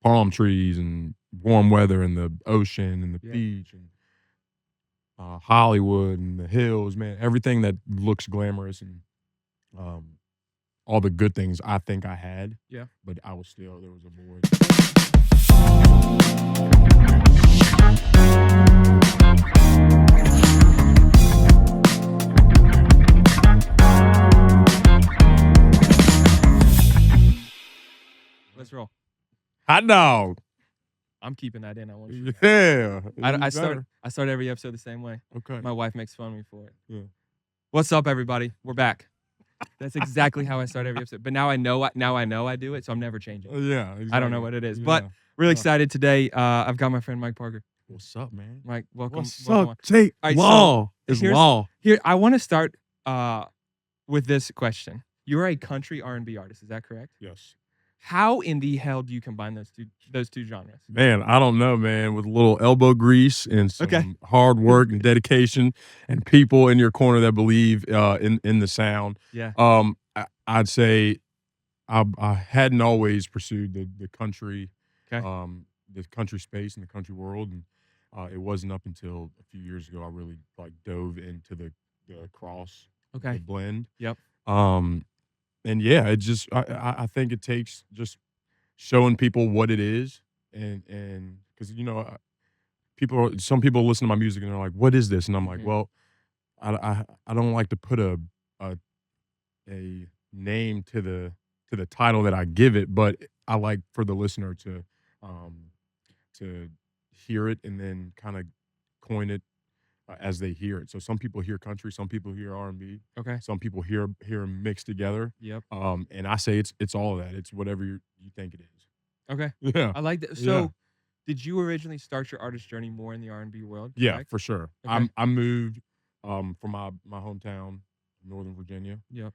palm trees and warm weather and the ocean and the Yeah. beach and Hollywood and the hills, man. Everything that looks glamorous and um, all the good things I think I had. Yeah. But I was still there was a void. Let's roll. Hot dog. I'm keeping that in. I want you. Yeah. I you start better. I start every episode the same way. Okay. My wife makes fun of me for it. Yeah. What's up, everybody? We're back. That's exactly how I start every episode. But now I know I do it, so I'm never changing. Yeah. Exactly. I don't know what it is, Yeah. but really Yeah. excited today. I've got my friend Mike Parker. What's up, man? Mike, welcome. What's welcome up, Tate? All right, Law so is here's- law. Here, I want to start with this question. You're a country R&B artist, is that correct? Yes. How in the hell do you combine those two genres? Man, I don't know, man. With a little elbow grease and some Okay. hard work and dedication, and people in your corner that believe in the sound. Yeah. I'd say I hadn't always pursued the country, Okay. the country space and the country world, and it wasn't up until a few years ago I really like dove into the cross, Okay. the blend. Yep. And yeah, it just I think it takes just showing people what it is, and because some people listen to my music and they're like, "What is this?" And I'm like, Mhm. "Well, I don't like to put a name to the title that I give it, but I like for the listener to hear it and then kind of coin it as they hear it. So some people hear country, some people hear R&B, Okay. some people hear them mixed together. Yep. And I say it's all of that. It's whatever you think it is. Okay. Yeah. I like that. So, did you originally start your artist journey more in the R&B world? Yeah, correct? for sure. Okay. I moved from my hometown, Northern Virginia. Yep.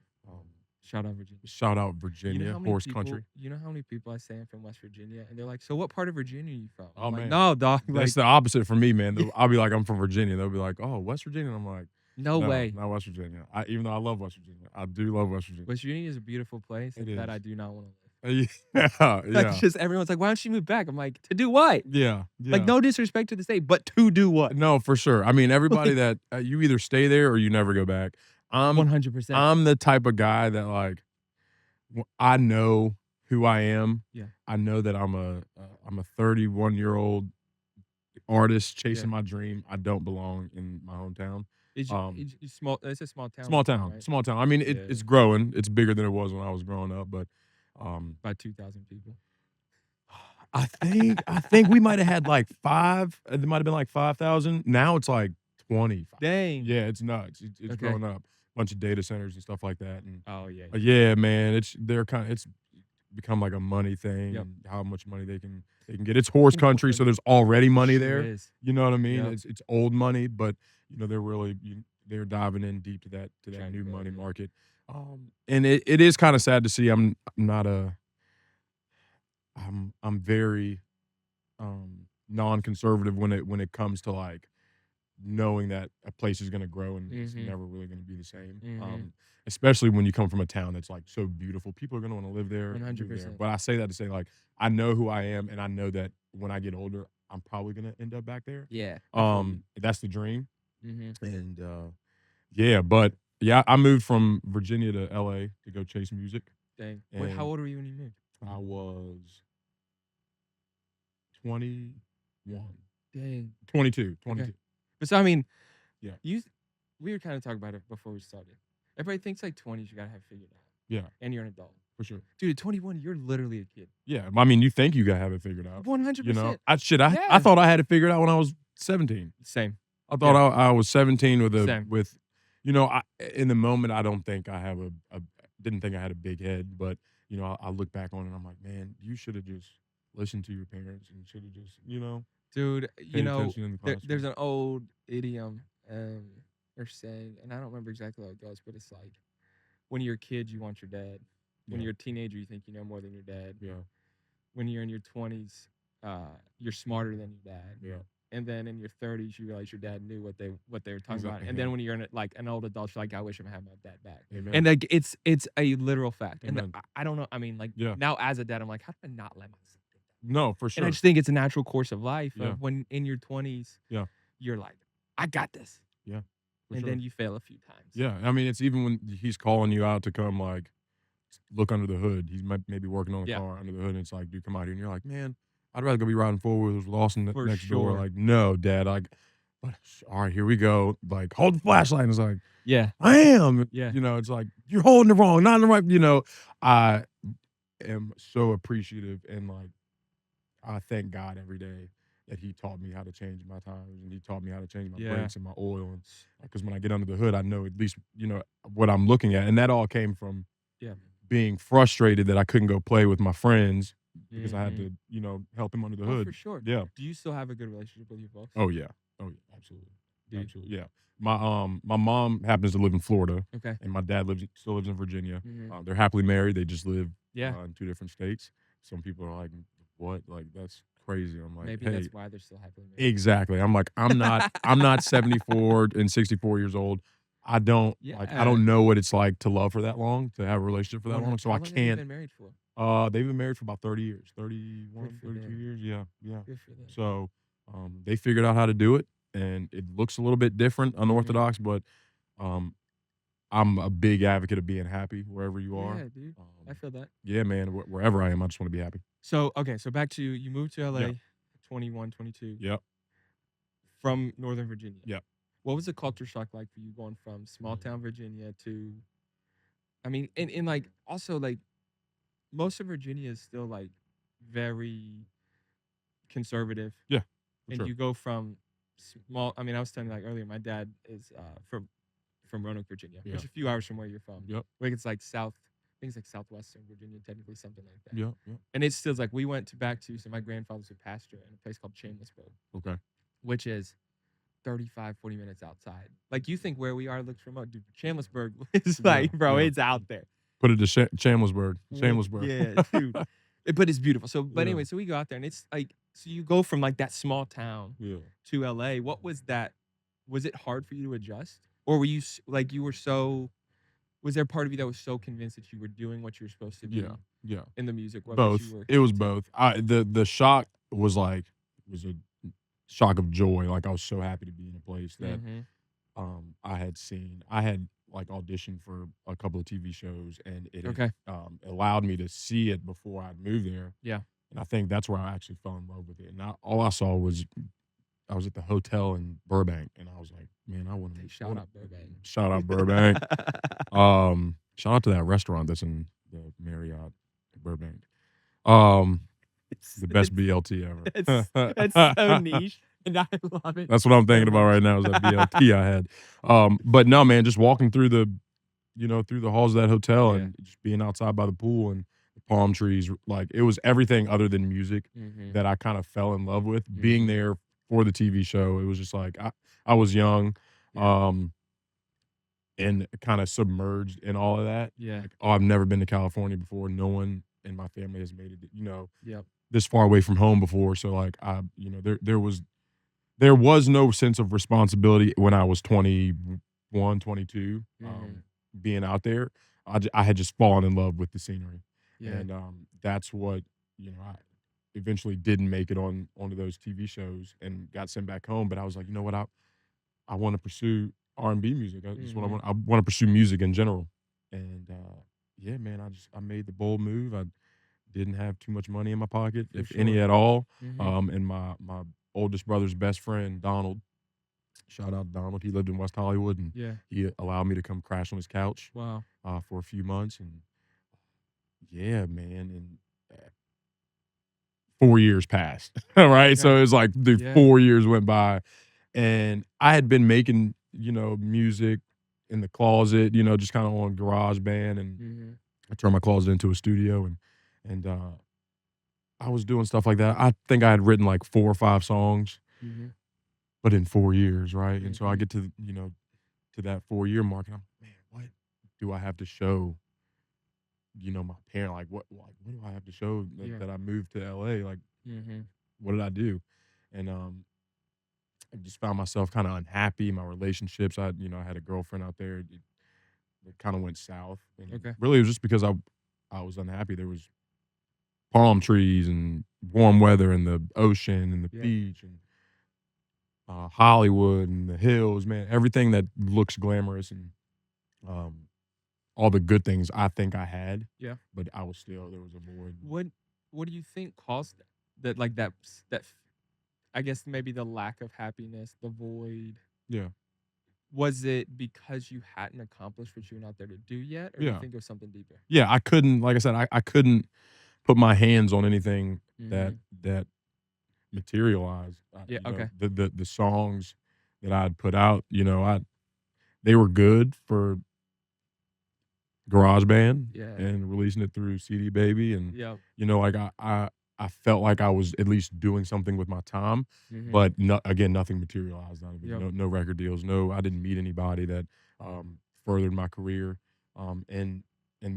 Shout out Virginia. Shout out Virginia, how many horse people, country. You know how many people I say I'm from West Virginia, and they're like, "So what part of Virginia are you from?" Oh, I'm like, man. no, dog. Like, That's the opposite for me, man. I'll be like, I'm from Virginia. They'll be like, oh, West Virginia. And I'm like, no way. Not West Virginia. Even though I love West Virginia, I do love West Virginia. West Virginia is a beautiful place It that is. I do not want to live. Yeah, Like, yeah, it's just everyone's like, "Why don't you move back?" I'm like, "To do what?" yeah. Like, no disrespect to the state, but to do what? No, for sure. I mean, everybody that you either stay there or you never go back. 100%. I'm the type of guy that like I know who I am. Yeah. I know that I'm a 31-year-old artist chasing Yeah. my dream. I don't belong in my hometown. It's small. It's a small town. Small town, right? small town. I mean, it's growing. It's bigger than it was when I was growing up, but By 2,000 people. I think we might have had like 5. It might have been like 5,000. Now it's like 20. Dang. Yeah, it's nuts. It's Okay. growing up. Bunch of data centers and stuff like that. And Oh yeah. yeah, man, it's become like a money thing. Yep. And how much money they can get. It's horse country, so there's already money Sure there. is. You know what I mean? Yep. It's old money, but they're diving in deep to that Trying to new grow, money yeah. market. And it is kind of sad to see. I'm very non-conservative when it comes to like knowing that a place is going to grow and it's Mhm. never really going to be the same. Mhm. Especially when you come from a town that's like so beautiful. People are going to want to live there. 100%. But I say that to say like I know who I am and I know that when I get older, I'm probably going to end up back there. Yeah. That's the dream. Mm-hmm. And yeah, but yeah, I moved from Virginia to LA to go chase music. Dang. Wait, And how old were you when you moved? I was 21. Dang. 22. Okay. But so I mean, Yeah. We were kind of talking about it before we started. Everybody thinks like 20s you gotta have it figured out. Yeah, And you're an adult. for sure. Dude, at 21, you're literally a kid. Yeah, I mean, you think you gotta have it figured out. 100%. You know, I Yeah. thought I had it figured out when I was 17. Same. I thought I was 17 Same. with, in the moment I don't think I have didn't think I had a big head, but I look back on it and I'm like, man, you should have just listened to your parents and should have just Dude, paid attention in the classroom. there's an old idiom or saying, and I don't remember exactly how it goes, but it's like, when you're a kid, you want your dad. When Yeah. you're a teenager, you think you know more than your dad. Yeah, When you're in your 20s, you're smarter than your dad. yeah, And then in your 30s, you realize your dad knew what they were talking about. Exactly. And then when you're in like an old adult, you're like, I wish I had my dad back. Amen. And like it's a literal fact. And Amen. I don't know. I mean, like Yeah. now as a dad, I'm like, how do I not let myself think No, for And I sure. just think it's a natural course of life Yeah. of when in your 20s, Yeah. you're like, "I got this." Yeah. For And sure. then you fail a few times. Yeah. I mean, it's even when he's calling you out to come, like, look under the hood. He's maybe working on a Yeah. car under the hood, and it's like, "Dude, come out here." And you're like, "Man, I'd rather go be riding four-wheelers with Lawson For next door." sure. Like, "No, dad." Like, "All right, here we go." Like, "Hold the flashlight." And it's like, Yeah. "I am." Yeah. It's like, "You're holding it wrong, not in the right." I am so appreciative, and, like, I thank God every day that he taught me how to change my tires, and he taught me how to change my Yeah. brakes and my oil, and because when I get under the hood, I know at least, what I'm looking at, and that all came from Yeah. being frustrated that I couldn't go play with my friends because I had Mhm. to, help him under the Oh, for hood. sure. Yeah. Do you still have a good relationship with your folks? Oh, yeah. Oh, yeah, absolutely. Dude. Absolutely, yeah. My mom happens to live in Florida, Okay. and my dad still lives in Virginia. Mhm. They're happily married, they just live, Yeah. in 2 different states. Some people are like, "What? Like, that's crazy." I'm like, Maybe "Hey." that's why they're still happily married. Exactly. I'm like, I'm not 74 and 64 years old. I Yeah. don't know what it's like to love for that long, to have a relationship for that long, so How I long have you can't. been married for? They've been married for about 30 years, Good 31, for 32 them. years. Yeah, yeah. Good for them. So, they figured out how to do it, and it looks a little bit different, Mhm. unorthodox, but, um, I'm a big advocate of being happy wherever you are. Yeah, dude. I feel that. Yeah, man, wherever I am, I just wanna be happy. So, okay, so back to you moved to Yeah. LA 21, 22 Yep. from Northern Virginia. Yep. What was the culture shock like for you going from small town Virginia to I mean, and like also like most of Virginia is still like very conservative. Yeah, for And sure. you go from small I mean, I was telling you like earlier, my dad is from Roanoke, Virginia, which Yeah. is a few hours from where you're from. Yep. Like it's like I think it's like southwestern Virginia, technically something like that. Yep, yep. And it's still like we went to back to so my grandfather's a pastor in a place called Chambersburg, Okay. which is 35, 40 minutes outside. Like you think where we are looks remote, dude. Chambersburg is Yeah, like, bro, yeah. it's out there. Put it to Chambersburg. Shamelessburg. Yeah, dude. But it's beautiful. So, but Yeah. anyway, so we go out there and it's like, so you go from like that small town Yeah. to LA. What was that? Was it hard for you to adjust? Or were you like, you were so, was there part of you that was so convinced that you were doing what you were supposed to Yeah. do Yeah. in the music world that you Both. were It was content? both. The shock was a shock of joy. Like, I was so happy to be in a place that, Mm-hmm. I had seen. I had, like, auditioned for a couple of TV shows, and it had, Okay. allowed me to see it before I'd moved there, Yeah. and I think that's where I actually fell in love with it, and all I saw was I was at the hotel in Burbank, and I was like, "Man, I wanna Hey, I shout wanna." out Burbank. Shout out Burbank. Shout out to that restaurant that's in the Marriott in Burbank. Um, it's, the best it's, BLT ever. it's so niche and I love it That's what I'm so thinking about much. right now is that BLT I had. But no, man, just walking through through the halls of that hotel Yeah. and just being outside by the pool and the palm trees, like it was everything other than music Mm-hmm. that I kind of fell in love with. Being Mhm. there for the TV show, it was just like I was young. Yeah. And kind of submerged in all of that. Yeah. Like, oh, I've never been to California before. No one in my family has made it, Yep. this far away from home before. So like there was no sense of responsibility when I was 21, 22, Mhm. being out there. I had just fallen in love with the scenery. Yeah. And that's what, I eventually didn't make it onto those TV shows and got sent back home. But I was like, you know what, I want to pursue R&B music. That's what I Mhm. want. I want to pursue music in general. And yeah, man, I made the bold move. I didn't have too much money in my pocket, For if any sure. at all. Mhm. And my oldest brother's best friend, Donald, shout out to Donald. He lived in West Hollywood, and Yeah. he allowed me to come crash on his couch Wow. for a few months. And yeah, man, and 4 years passed. All right, Okay. so it was like the Yeah. 4 years went by, and I had been making, music in the closet, just kinda on GarageBand, and Mhm. I turned my closet into a studio, and I was doing stuff like that. I think I had written, like, 4 or 5 songs, Mhm. but in 4 years, right? And so I Mhm. get to that 4-year mark, and I'm, "Man, what do I have to show, my parent? What do I have to show that Yeah. that I moved to LA? Like, Mhm. what did I do?" And, I just found myself kinda unhappy, my relationships, I had a girlfriend out there, it kinda went south, and Okay. really it was just because I was unhappy. There was palm trees and warm weather and the ocean and the Yeah. beach and Hollywood and the hills, man, everything that looks glamorous and um, all the good things I think I had, Yeah. but I was still there was a void. What What do you think caused that? That like I guess maybe the lack of happiness, the void. Yeah, Was it because you hadn't accomplished what you were not there to do yet, or do you yeah, think it was something deeper? yeah. I couldn't, like I said, I couldn't put my hands on anything that Mm-hmm. that materialized. Yeah. You know, Okay. the songs that I'd put out, you know, I they were good for GarageBand Yeah. and releasing it through CD Baby, and Yep. you know, like I felt like I was at least doing something with my time, Mm-hmm. but no, again, nothing materialized out of it. Yep. No record deals. No, I didn't meet anybody that furthered my career, and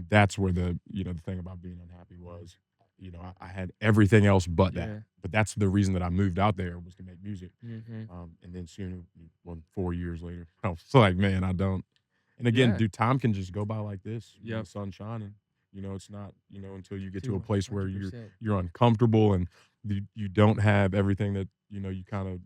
that's where the thing about being unhappy was. You know, I had everything else but that. Yeah. But that's the reason that I moved out there was to make music. Mm-hmm. And then soon, well, 4 years later, I was like, man, I don't. And again, Yeah. dude, time can just go by like this when the Yep. sun's shining. You know, it's not, until you get to a Two place where hundred you're percent. you're uncomfortable and you don't have everything that, you kind of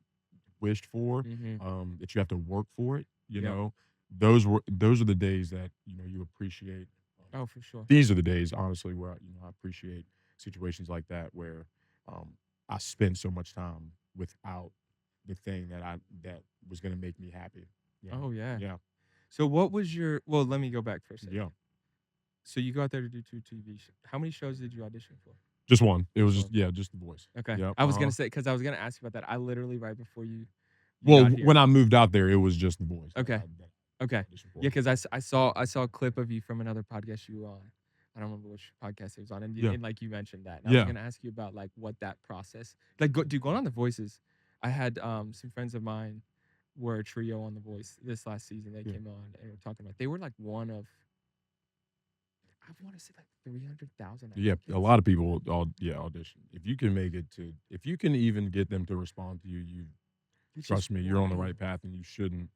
wished for, Mm-hmm. that you have to work for it, Yep. those are the days that, you appreciate. Oh, for sure. These are the days, honestly, where I appreciate situations like that where um, I spent so much time without the thing that was gonna make me happy. You know? Oh yeah. Yeah. So what was your? Well, let me go back for a Yeah. second. So you go out there to do two TV. How many shows did you audition for? Just one. It was Just just one. yeah, just the voice. Okay. Yep, I was gonna uh-huh. say because I was gonna ask you about that. I literally right before you Well, got here. when I moved out there, it was just the voice Okay. that Okay. I auditioned Yeah, for. because I saw a clip of you from another podcast you were on. I don't remember which podcast it was on, Yeah. and like you mentioned that. And I was Yeah. gonna ask you about like what that process like. Dude, going on The Voices. I had some friends of mine were a trio on The Voice this last season. They Yeah. came on and were talking about. They were like one of I want to say like 300,000 Yeah, a applicants. lot of people audition. If you can even get them to respond to you, Which is trust me, you're on the wild. right path and you shouldn't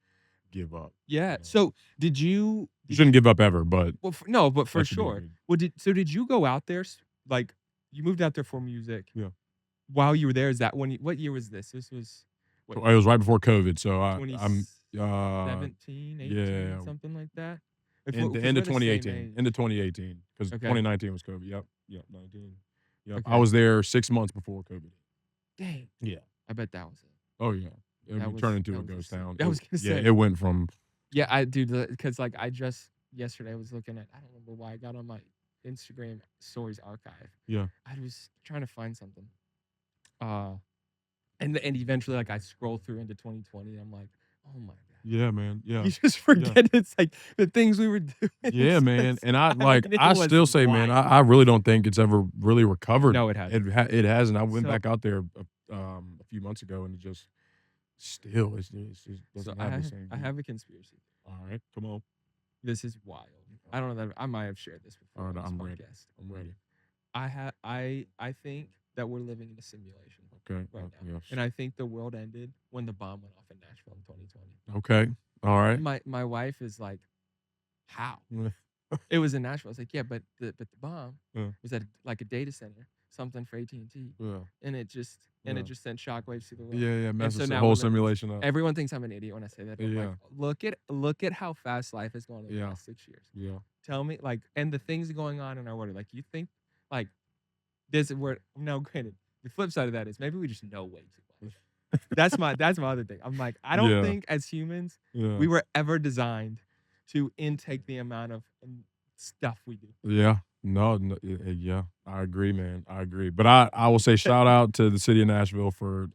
give up, Yeah. you know? So did you? You shouldn't give up ever, but Well, no, but for that should be a sure. big. Well, did you go out there like you moved out there for music? Yeah. While you were there, is that what year was this? This was what It was right before COVID, so I'm, 2017, 18, yeah, something like that. in the Because end we're of the same 2018, end age. of 2018, because Okay. 2019 was COVID. Yep, 19. Yep, I Okay. was there 6 months before COVID. Dang. Yeah. I bet that was it. Oh yeah, we turned into a That was ghost insane. town. I was gonna Yeah, say. it went from Yeah, I do because like I just yesterday I was looking at I don't remember why I got on my Instagram stories archive. yeah, I was trying to find something. Uh and eventually like I scroll through into 2020 and I'm like, oh my god. yeah, man, yeah, You just yeah. forget it's like the things we were doing. Yeah, man, and I I mean, like it I was still say, man, wild. I really don't think it's ever really recovered. No, it hasn't. It hasn't. I went So back out there a few months ago, and it just still it so doesn't have the same I beat. have a conspiracy. All right, come on. This is wild. I don't know that I might have shared this All before right, on this I'm ready. podcast. I'm ready. I think that we're living in a simulation Okay. right now. Yes. And I think the world ended when the bomb went off in Nashville in 2020. Okay. All right. My wife is like, how? Yeah. It was in Nashville. I was like, yeah, but the bomb Yeah. was at like a data center, something for AT&T, Yeah. and it just sent shockwaves through the world. Yeah. And Messes so the now whole we're living this. simulation up. Everyone thinks I'm an idiot when I say that. But I'm Yeah. like, look at how fast life has gone in the Yeah. last 6 years. Yeah. Tell me, like, and the things going on in our world. Like, you think, like, this is where now, granted, the flip side of that is maybe we just know way too much. That's my other thing. I'm like, I don't Yeah. think as humans Yeah. we were ever designed to intake the amount of stuff we do. Yeah. No, yeah, I agree, man. I agree. But I will say shout out to the city of Nashville for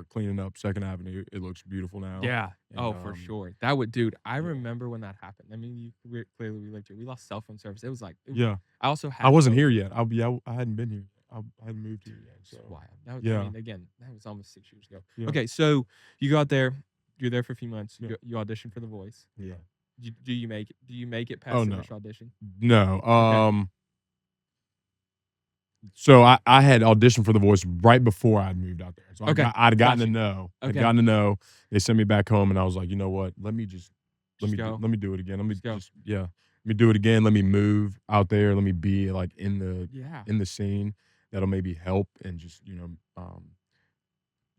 cleaning up Second Avenue. It looks beautiful now. Yeah. And, Oh, for sure. That would, dude. I yeah. remember when that happened. I mean, clearly we lived here. We lost cell phone service. It was like, Yeah. I also had. I wasn't here COVID. yet. I hadn't been here. I hadn't moved here yet. It's So wild. That was, I yeah. mean, again, that was almost 6 years ago. Yeah. Okay, so you go out there. You're there for a few months. Yeah. You audition for The Voice. Yeah. Do you make it? Do you make it past Oh, the no. initial audition? No. Okay. So I had auditioned for The Voice right before I'd moved out there. So Okay. I'd gotten Got to you. know. I'd Okay. gotten to know. They sent me back home, and I was like, you know what? Let me go. let me do it again. Let me Just go. let me do it again. Let me move out there. Let me be like in Yeah. the scene. that'll maybe help and just,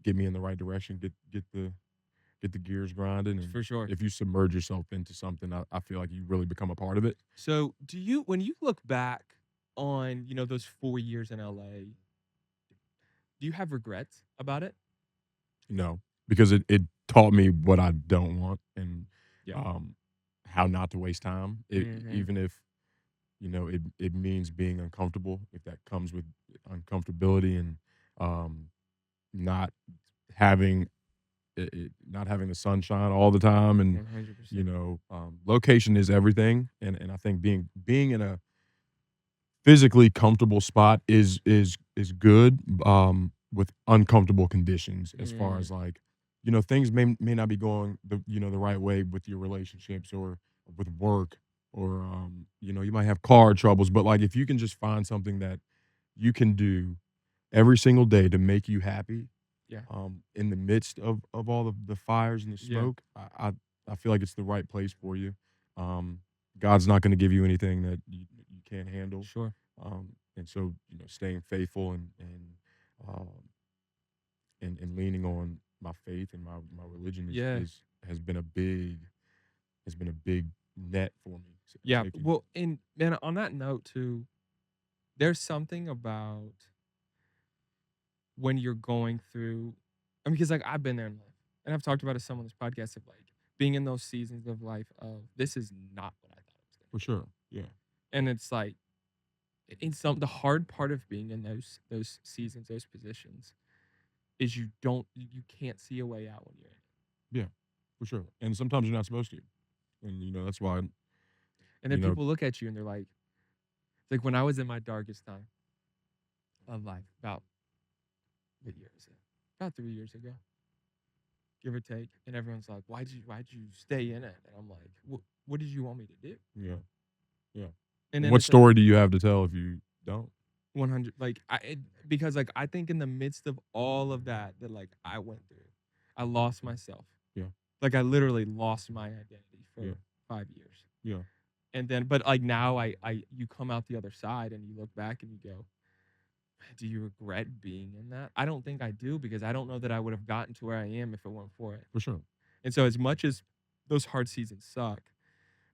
get me in the right direction, get the gears grinding, and For sure. if you submerge yourself into something, I feel like you really become a part of it. So, when you look back on, those 4 years in LA, do you have regrets about it? No, because it taught me what I don't want and, Yeah. um, how not to waste time, Mhm. even if, it means being uncomfortable, if that comes with uncomfortability and, um, not having not having the sunshine all the time and, 100%. location is everything, and I think being in a physically comfortable spot is good, with uncomfortable conditions as far Mm. as, like, things may not be going the right way with your relationships or with work or, you might have car troubles, but, like, if you can just find something that you can do every single day to make you happy, Yeah. in the midst of all the fires and the Yeah. smoke, I feel like it's the right place for you. Um, God's not gonna give you anything that you can't handle. Sure. And so, staying faithful um, and leaning on my faith and my religion Yeah. has been a big net for me. Yeah. Safety. Well, and man, on that note too, there's something about when you're going through, I mean, because like I've been there in life, and I've talked about it some on this podcast of like being in those seasons of life of this is not what I thought it was gonna For be. sure. Yeah. And it's like in some the hard part of being in those seasons, those positions is you can't see a way out when you're in it. Yeah. For sure. And sometimes you're not supposed to. And that's why, And then you know, people look at you and they're like when I was in my darkest time of life, about what year is it? About 3 years ago, give or take. And everyone's like, why'd you stay in it? And I'm like, what did you want me to do? yeah. Yeah. And And then what it's like story do you have to tell if you don't? 100, like because like I think in the midst of all of that like I went through, I lost myself. Yeah. Like I literally lost my identity Yeah. for 5 years. Yeah. And then but like now you come out the other side and you look back and you go, do you regret being in that? I don't think I do because I don't know that I would have gotten to where I am if it weren't for it. For sure. And so as much as those hard seasons suck,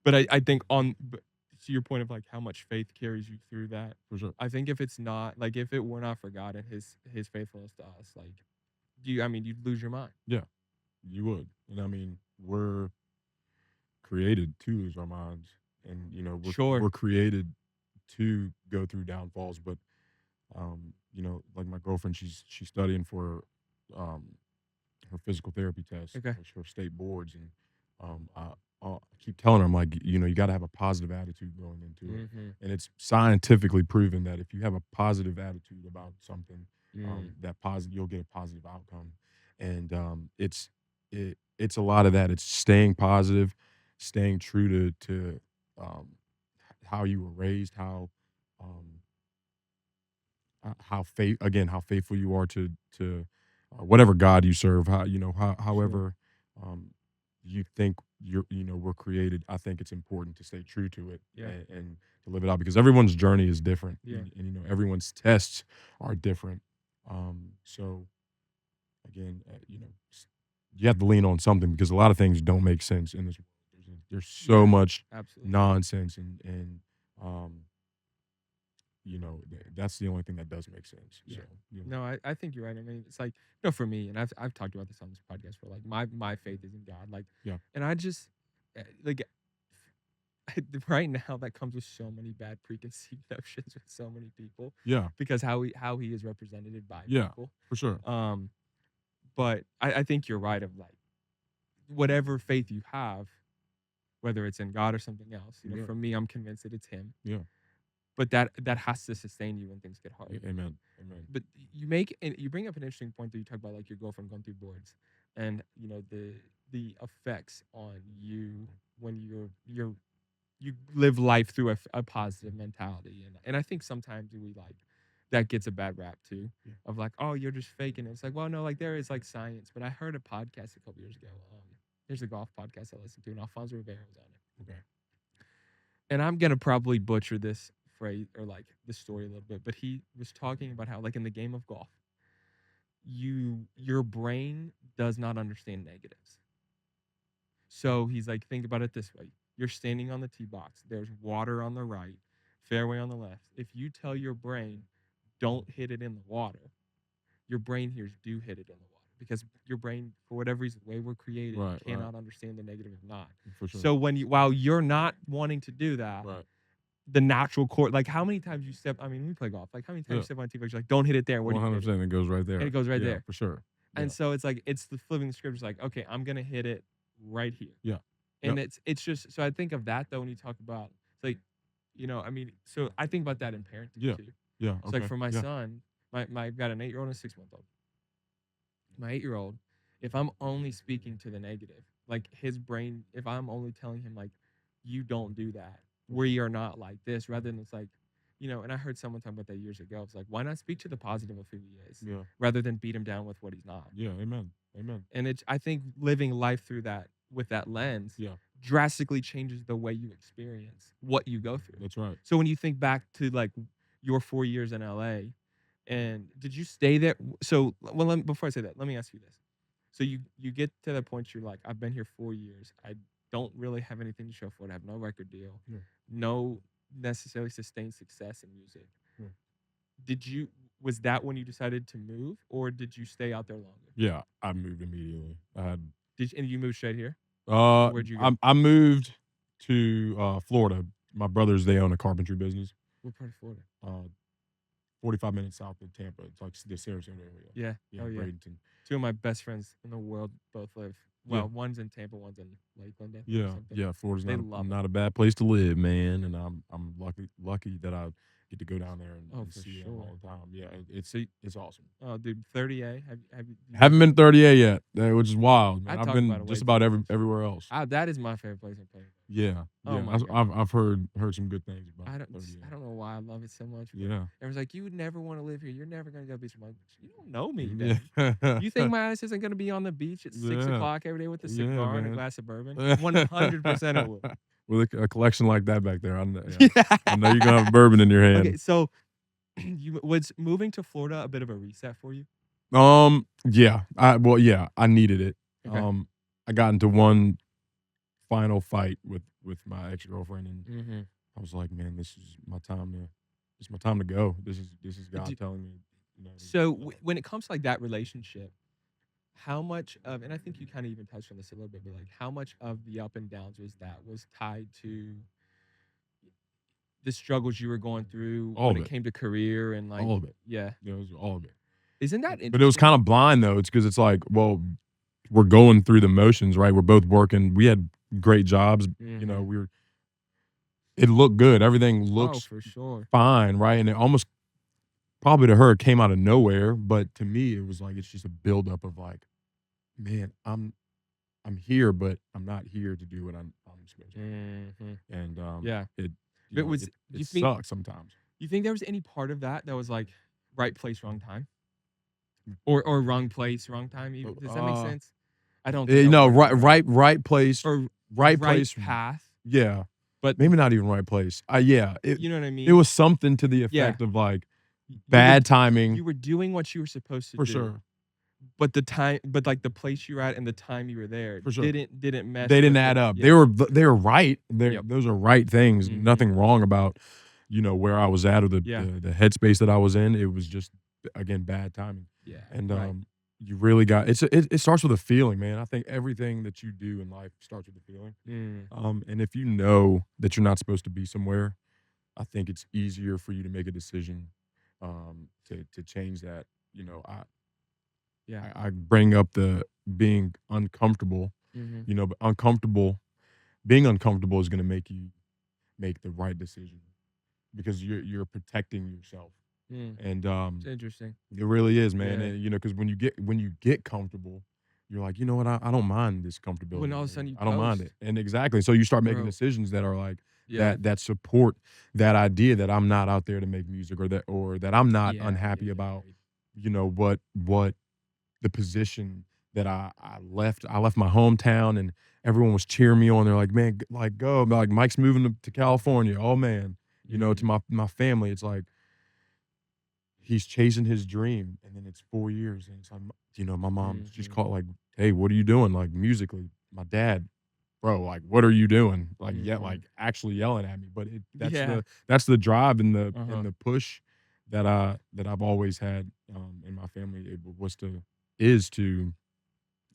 but I think to your point of like how much faith carries you through that, For sure. I think if it's not like if it were not for God and his faithfulness to us, like you'd lose your mind. Yeah. You would. And I mean, we're created to lose our minds. And, Sure. we're created to go through downfalls. But like my girlfriend, she's studying for um her physical therapy test, Okay. her state boards, and I keep telling her, I'm like, you got to have a positive attitude going into it, Mm-hmm. and it's scientifically proven that if you have a positive attitude about something, Mm. you'll get a positive outcome, and it's a lot of that. It's staying positive, staying true to um, how you were raised, um, how faithful you are to whatever God you serve, Sure. however um, you think we're created. I think it's important to stay true to it Yeah. and to live it out because everyone's journey is different, Yeah. and everyone's tests are different. So again, you have to lean on something because a lot of things don't make sense in this world. There's so Yeah. much Absolutely. nonsense and um, that's the only thing that does make sense. Yeah. So, No, I think you're right. I mean, it's like, for me, and I've talked about this on this podcast for like my faith is in God. Like, yeah, and I just like right now that comes with so many bad preconceived notions with so many people yeah, because how he is represented by yeah, people. for sure. Um, but I think you're right of like whatever faith you have, whether it's in God or something else. Yeah, For me, I'm convinced that it's Him. yeah, But that has to sustain you when things get hard. amen, amen. But you bring up an interesting point that you talk about like your girlfriend going through boards and the effects on you when you live life through a positive mentality and I think sometimes we like that gets a bad rap too Yeah. of like, oh, you're just faking it. It's like, well, no, like there is like science. But I heard a podcast a couple years ago. There's a golf podcast I listened to and Alfonso Rivera was on it. Okay. And I'm gonna probably butcher this phrase or like the story a little bit, but he was talking about how like in the game of golf, your brain does not understand negatives. So he's like, think about it this way. You're standing on the tee box. There's water on the right, fairway on the left. If you tell your brain, don't hit it in the water, your brain hears do hit it in the water because your brain, for whatever reason, the way we're created, Right, right. cannot understand the negative of not. For sure. So while you're not wanting to do that, Right. the natural court, like how many times you step, I mean, we play golf, like how many times you Yeah. step on a tee box, you're like, don't hit it there. Where do you hit it? 100%. It goes right there. And it goes right Yeah, there. for sure. Yeah. And so it's like, it's the flipping the script. It's like, okay, I'm going to hit it right here. Yeah. And it's just, so I think of that though, when you talk about, it's like, I mean, so I think about that in parenting Yeah. too. Yeah. It's like for my son, I've got an 8-year-old and a 6-month-old. My 8-year-old, if I'm only speaking to the negative, like his brain, if I'm only telling him like, you don't do that, we are not like this, rather than it's like, and I heard someone talk about that years ago. It's like, why not speak to the positive of who he is, Yeah. rather than beat him down with what he's not. Yeah. Amen. Amen. And I think living life through that with that lens, drastically changes the way you experience what you go through. That's right. So when you think back to like your 4 years in LA, and did you stay there? So, well, before I say that, let me ask you this. So you get to the point you're like, I've been here 4 years. I don't really have anything to show for it. I have no record deal, no necessarily sustained success in music. Was that when you decided to move, or did you stay out there longer? Yeah, I moved immediately. And you move straight here? Where'd you go? I moved to Florida. My brothers, they own a carpentry business. What part of Florida? 45 minutes south of Tampa. It's like the Sarasota area. Yeah. Bradenton. 2 of my best friends in the world both live. Well, one's in Tampa, one's in Lakeland. I think, Yeah, or something. yeah. Florida's They not a bad place to live, man. And I'm lucky that I get to go down there and for see them sure. all the time. Yeah, it's awesome. Oh, dude, 30A. Haven't been 30A yet, which is wild, man. I've been just about everywhere else. That is my favorite place I've played. Yeah, Oh yeah. my God. I've heard some good things about. I don't know why I love it so much. Yeah. Everyone's like, you would never want to live here. You're never gonna go to the beach. I'm like, you don't know me, man. Yeah. You think my ass isn't gonna be on the beach at 6 o'clock every day with a cigar and a man. glass of bourbon? 100% it will. With a collection like that back there, I know you're gonna have bourbon in your hand. Okay, so was moving to Florida a bit of a reset for you? Yeah. I needed it. Okay. I got into one final fight with my ex-girlfriend, and I was like, man, this is my time to go. This is God telling me. So when it comes to like that relationship, how much of, and I think you kind of even touched on this a little bit, but like how much of the up and downs was tied to the struggles you were going through All when of it it. came to career and like All of it. Yeah. It was all of it. Isn't that interesting? But it was kind of blind though. It's because it's like, well, we're going through the motions, right? We're both working. We had great jobs. It looked good. Everything looks for sure fine, right? And it almost probably to her it came out of nowhere, but to me it was like it's just a buildup of like, man, I'm here, but I'm not here to do what I'm supposed to. And it sucks sometimes. You think there was any part of that was like right place, wrong time, or wrong place, wrong time? Does that make sense? I don't. Right place or right place path. Yeah, but maybe not even right place. You know what I mean. It was something to the effect of like bad timing. You were doing what you were supposed to for do. sure. But like the place you were at and the time you were there for sure. didn't mesh. They didn't add up. Yeah. They were right. Those are right things. Nothing wrong about where I was at or the headspace that I was in. It was just again bad timing. Yeah. And you really got it starts with a feeling, man. I think everything that you do in life starts with a feeling. And if you know that you're not supposed to be somewhere, I think it's easier for you to make a decision to change that. I bring up the being uncomfortable, but being uncomfortable is going to make you make the right decision because you're protecting yourself. And it's interesting. It really is, man. And, because when you get comfortable, you're like, you know what, I don't mind this comfortability. When all of a sudden I don't mind it. And exactly. So you start making decisions that are like that support that idea that I'm not out there to make music or that I'm not unhappy about, what the position that I left. I left my hometown and everyone was cheering me on. They're like, man, like go. Like Mike's moving to California. Oh man. You know, to my family, it's like he's chasing his dream, and then it's 4 years, and it's like, you know, my mom, she's Mhm. called like, "Hey, what are you doing?" Like, musically. My dad, "Bro, like, what are you doing?" Like, yeah, Mhm. like, actually yelling at me, but Yeah. that's the drive and Uh-huh. the push that I've always had, in my family. It was to is to,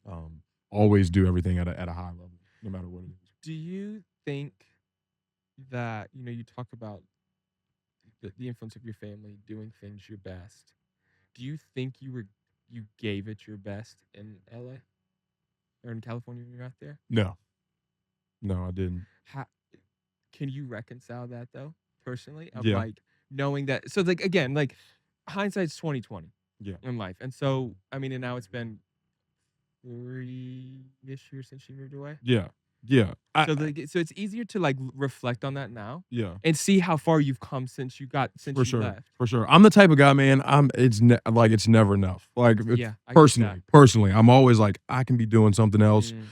um, always do everything at a high level, no matter what it is. Do you think that, you talk about the influence of your family doing things your best. Do you think you gave it your best in LA or in California when you're out there? No. No, I didn't. How can you reconcile that though, personally, of Yeah. like knowing that so like again, like hindsight's 2020 Yeah. in life. And so I mean, and now it's been 3-ish years since you moved away. Yeah. Yeah. So it's easier to like reflect on that now Yeah. and see how far you've come since For you sure, left. for sure. I'm the type of guy, man. It's never enough. Like Yeah, I get that. personally, I'm always like I can be doing something else. Mm.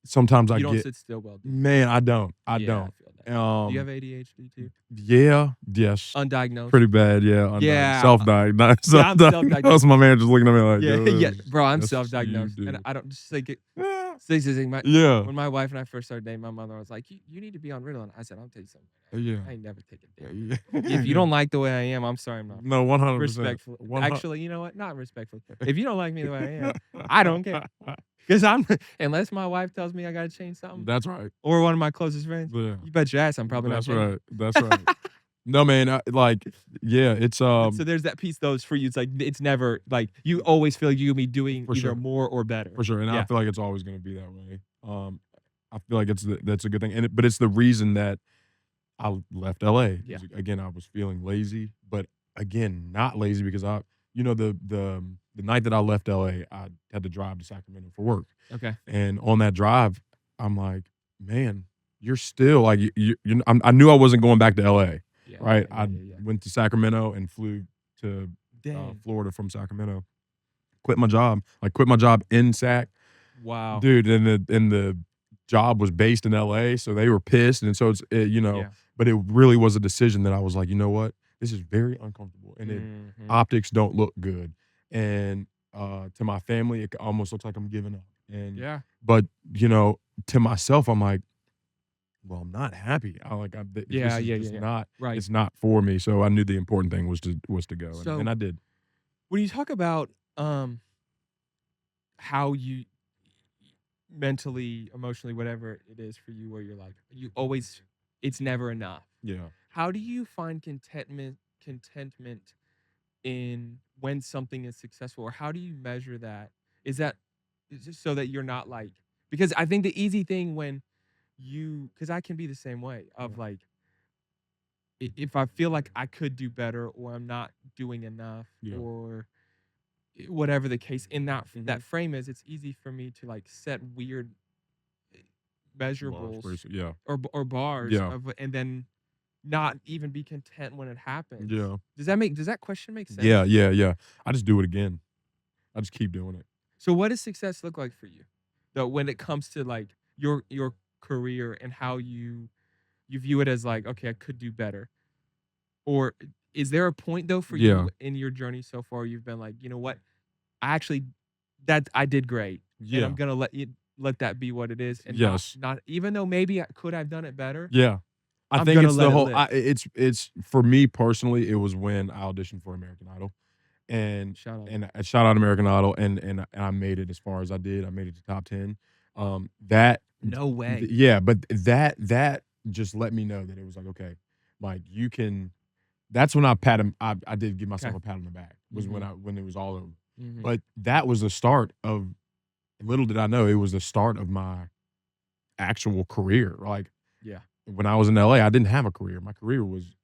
Sometimes I You don't get, sit still well, do you? man, I Yeah, I don't. feel that. Do you have Um, ADHD too? yeah, yes, Undiagnosed? pretty bad. Yeah, undiagnosed, Yeah, self-diagnosed, yeah, I'm self-diagnosed. self-diagnosed. My man just looking at me like, Yeah, yeah, "Ugh, bro, I'm that's you, self-diagnosed, and dude." I don't just like it. Yeah, So this is the thing, yeah, when my wife and I first started dating, my mother was like, "You need to be on Ritalin." I said, "I'll tell you something right now. yeah, I ain't never taken dick. yeah, If you yeah. don't like the way I am, I'm sorry, I'm not for No, you." 100%, Respectfully, 100. actually, you know what? Not respectfully. If you don't like me the way I am, I don't care. Cause I'm unless my wife tells me I gotta change something, That's right. or one of my closest friends, Yeah, you bet your ass I'm probably not that's changing. right. That's right. No, man. Yeah, it's But so there's that piece though, it's for you. It's like it's never like you always feel like you'll be doing for either sure. more or better. For sure, and I Yeah. feel like it's always gonna be that way. I feel like that's a good thing, but it's the reason that I left LA. Yeah. 'Cause again, I was feeling lazy, but again, not lazy because the night that I left LA, I had to drive to Sacramento for work, Okay. and on that drive, I'm like, "Man, you're still like I knew I wasn't going back to LA, Yeah, right? yeah, yeah, I yeah, yeah. went to Sacramento and flew to Dang. Florida from Sacramento. Quit my job in Sac, Wow. dude, and the job was based in LA, so they were pissed, and so Yeah. but it really was a decision that I was like, "You know what? This is very uncomfortable, and Mhm. optics don't look good." And, to my family, it almost looks like I'm giving up, Yeah. but, you know, to myself, I'm like, "Well, I'm not happy." I like, I this Yeah, is yeah, yeah, just yeah. not Right. it's not for me, so I knew the important thing was to go, and So I did. when you talk about how you mentally, emotionally, whatever it is for you, where you're like, you always it's never enough. Yeah. How do you find contentment in when something is successful, or how do you measure that? Is it so that you're not like because I think the easy thing when because I can be the same way Yeah. of like if I feel like I could do better or I'm not doing enough Yeah. or whatever the case in that Mhm. frame is, it's easy for me to like set weird eh, Bars, measurables basically, yeah. or bars Yeah. of and then not even be content when it happens. Yeah. Does that question make Yeah, sense? yeah, yeah. I just do it again. I just keep doing it. So what does success look like for you? Though when it comes to like your career and how you view it as like, okay, I could do better. Or is there a point though for Yeah. you in your journey so far you've been like, you know what? I actually that I did great and I'm Yeah. gonna let that be what it is and not Yes. not even though maybe I could have done it better, Yeah. I I'm think gonna it's let the it whole live. it's for me personally, it was when I auditioned for American Idol, and Shout out. and I shout out American Idol, and I made it as far as I did. I made it to top 10. That No way. yeah, but that just let me know that it was like, okay, like you can that's when I did give myself Okay. a pat on the back, was Mhm. when it was all over. Mhm. But that was the start of little did I know, it was the start of my actual career. Like, Yeah. when I was in LA, I didn't have a career. My career was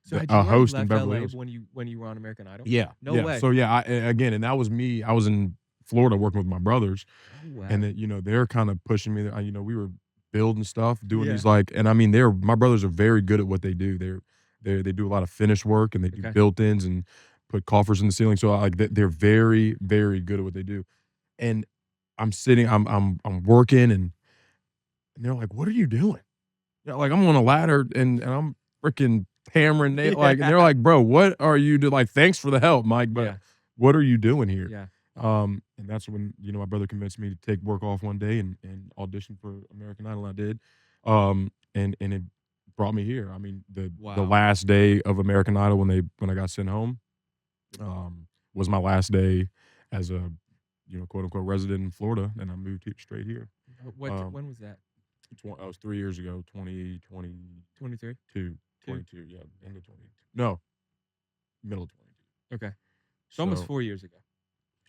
So had a you already host in left Beverly LA Hills. when you were on American Idol? Yeah, No yeah. way. So, yeah, again, and that was me. I was in Florida working with my brothers, No and way. then, they're kinda pushing me. We were building stuff, doing Yeah. these, like, and I mean, my brothers are very good at what they do. They do a lot of finish work, and they do Okay. built-ins and put coffers in the ceiling. So, like, they're very, very good at what they do. And I'm sitting, I'm working, and they're like, "What are you doing?" Yeah, like, I'm on a ladder and I'm freaking hammering nail, like, and they're like, "Bro, what are you doing? Like, thanks for the help, Mike, but Yeah. what are you doing here?" Yeah. And that's when, my brother convinced me to take work off one day and audition for American Idol, and I did. And it brought me here. I mean, the Wow. last day of American Idol when I got sent home, was my last day as a, quote unquote resident in Florida, and I moved here, straight here. When was that? I was 3 years ago, 2022, 23? 22, yeah, end of 22. No, middle of 22. Okay. So almost So 4 years ago.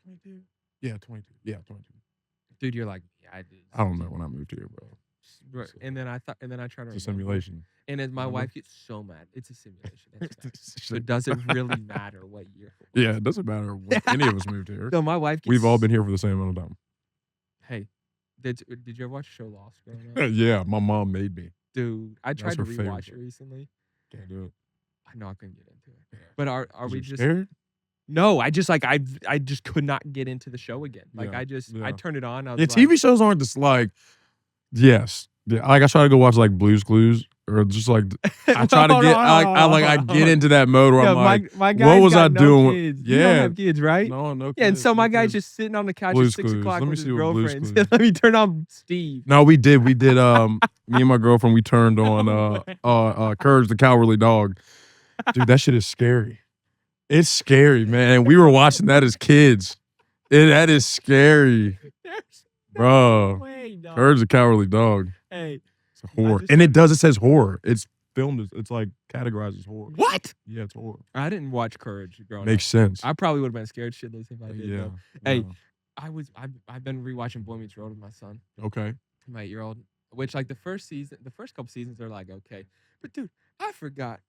22? Yeah, 22. Yeah, 22. Dude, you're like, yeah, I did. I don't know when I moved here, bro. Bro, and then I try to It's a remember. simulation. And then my Remember? wife gets so mad. It's a simulation. That's fine. But does it really matter what year? Yeah, it doesn't matter what any of us moved here. No, my wife gets We've all been here for the same amount of time. Hey, did you ever watch the show Lost growing up? Yeah, my mom made me. Dude, I tried to her favorite rewatch show. it recently. Can't do it. I know I couldn't get into it. Yeah. But are Was we you just scared? No, I just like I just could not get into the show again. Like Yeah, I yeah. turned it on. I was Yeah, like, TV shows aren't just like, yes. Yeah, like I try to go watch like Blue's Clues or just like I try to get I get into that mode where yeah, I'm like, my what guy's was got I no doing? Kids. You Yeah, don't have kids, right? no, Yeah, and kids, so my no guy's kids. just sitting on the couch Blue's at 6 Clues. o'clock Let me with see his what Blue's girlfriend. Clues. Let me turn on Steve. No, we did. Me and my girlfriend, we turned on Courage the Cowardly Dog. Dude, that shit is scary. It's scary, man. We were watching that as kids. That is scary. There's Bro. no way, dog. Courage the Cowardly Dog. Hey, It's a horror. just And started- it says horror. It's filmed it's like categorized as horror. what? Yeah, it's horror. I didn't watch Courage growing Makes up. sense. I probably would have been scared shitless if I did. Yeah. Though. Hey, yeah. I've been rewatching Boy Meets World with my son, Okay. my 8-year-old. Which like the first couple seasons they're like okay, but dude, I forgot.